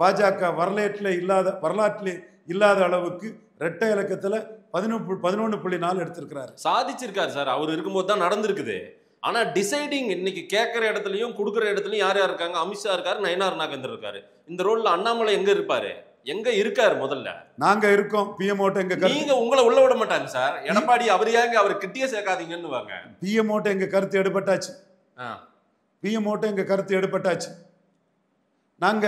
பாஜக வரலாற்றிலே இல்லாத அளவுக்கு இரட்டை இலக்கத்தில் 11.4 எடுத்திருக்கிறாரு. சாதிச்சிருக்காரு சார். அவர் இருக்கும்போது தான் நடந்திருக்குது. ஆனா டிசைடிங் இன்னைக்கு கேட்கிற இடத்துலயும் கொடுக்குற இடத்துலயும் யார் யார் இருக்காங்க? அமித்ஷா இருக்காரு, நயினார் நாகேந்திரன் இருக்காரு. இந்த ரோல்ல அண்ணாமலை எங்க இருப்பாரு? எங்க இருக்காரு? முதல்ல நாங்க இருக்கோம். பிஎம் ஓட்ட எங்க நீங்க உங்களை உள்ள விட மாட்டாங்க சார். எடப்பாடி அவர் ஏங்க அவர் கிட்டியே சேர்க்காதீங்கன்னு வாங்க. பிஎம் ஓட்ட எங்க கருத்து எடுபட்டாச்சு. பிஎம் ஓட்ட எங்க கருத்து எடுபட்டாச்சு. நாங்க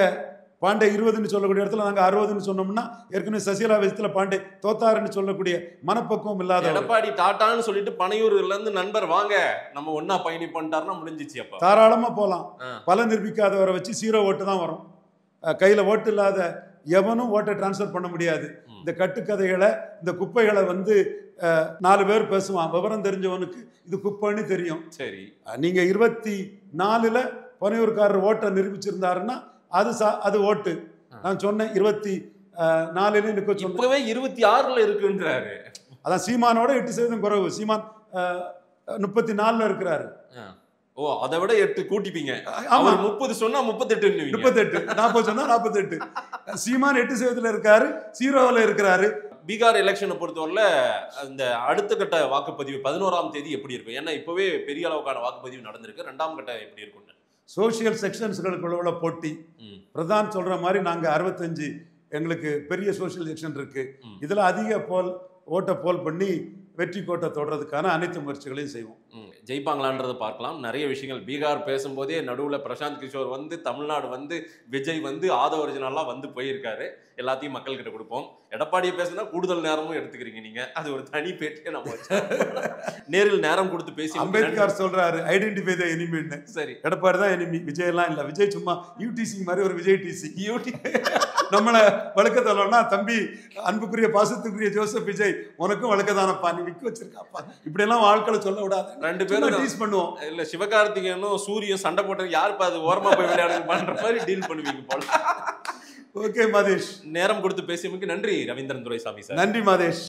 பாண்டே 20ன்னு சொல்லக்கூடிய இடத்துல நாங்க 60ன்னு சொன்னோம்னா ஏற்கனவே சசிகலா விஷயத்துல பாண்டே தோத்தாருன்னு சொல்லக்கூடிய மனப்பக்குவம் இல்லாத எடப்பாடி டாட்டான்னு சொல்லிட்டு பனையூர்ல இருந்து நண்பர் வாங்க நம்ம ஒன்னா பயணி பண்ணிட்டாருன்னா முடிஞ்சிச்சு. அப்ப தாராளமா போலாம். பல நிரூபிக்காதவரை வச்சு 0 ஓட்டு தான் வரும். கையில ஓட்டு இல்லாத எவனும் ஓட்டை டிரான்ஸ்ஃபர் பண்ண முடியாது. இந்த கட்டுக்கதைகளை, இந்த குப்பைகளை வந்து 4 பேர் பேசுவான். விவரம் தெரிஞ்சவனுக்கு இது குப்பைன்னு தெரியும். சரி, நீங்க 24ல் பனையூர்காரர் ஓட்டை நிரூபிச்சிருந்தாருன்னா அது ஓட்டு. நான் சொன்னேன் 24 நிக்க சொன்னேன். இப்பவே 26ல் இருக்குன்றாரு. அதான் சீமானோட 8% குறைவு. சீமான் 34ல் இருக்கிறாரு. ஓ, அதை விட 8 கூட்டிப்பீங்க. ஆமா, 30 சொன்னா 38, 40 சொன்னா 48. சீமான் 8% இருக்காரு, 0வில் இருக்கிறாரு. பீகார் எலெக்ஷனை பொறுத்தவரையில அந்த அடுத்த கட்ட வாக்குப்பதிவு 11ஆம் தேதி எப்படி இருக்கும்? ஏன்னா இப்பவே பெரிய அளவுக்கான வாக்குப்பதிவு நடந்திருக்கு. 2ஆம் கட்டம் எப்படி இருக்கும்? சோசியல் செக்ஷன்ஸ்களுக்குள்ள உள்ள போட்டி. பிரதான் சொல்ற மாதிரி நாங்க 65 எங்களுக்கு பெரிய சோசியல் செக்ஷன் இருக்கு. இதுல அதிக ஓட்டை போல் பண்ணி வெற்றி கோட்டை தொடர்றதுக்கான அனைத்து முயற்சிகளையும் செய்வோம். ஜெயிப்பாங்களான்றதை பார்க்கலாம். நிறைய விஷயங்கள் பீகார் பேசும்போதே நடுவில் பிரசாந்த் கிஷோர் வந்து, தமிழ்நாடு வந்து, விஜய் வந்து, ஆதவ ஒரிஜினல்லாம் வந்து போயிருக்காரு. எல்லாத்தையும் மக்கள்கிட்ட கொடுப்போம். எடப்பாடியை பேசுனா கூடுதல் நேரமும் எடுத்துக்கிறீங்க நீங்க. அது ஒரு தனி பேட்டியை நம்ம நேரில் நேரம் கொடுத்து பேசி. அம்பேத்கர் சொல்றாரு ஐடென்டிஃபை த எனிமின்னு. சரி, எடப்பாடி தான் எனிமி, விஜய் எல்லாம் இல்ல. விஜய் சும்மா யூடிசி மாதிரி ஒரு விஜய் டிசி. நம்மளை வழக்கத்தோம்னா தம்பி அன்புக்குரிய பாசத்துக்குரிய ஜோசப் விஜய் உனக்கும் வழக்கதானப்பா, நீ விக்க வச்சிருக்காப்பா, இப்படி எல்லாம் வாழ்க்கையில சொல்ல விடாது. 2 பேரும் டீஸ் பண்ணுவோம். இல்ல சிவகார்த்திகேயனும் சூரியன் சண்டை போட்டது யாருப்பா அது ஓரமா போய் விளையாடுங்க பண்ற மாதிரி டீல் பண்ணுவீங்க போல. ஓகே மாதேஷ், நேரம் கொடுத்து பேசியமைக்கு நன்றி ரவீந்திரன் துரைசாமி சார். நன்றி மாதேஷ்.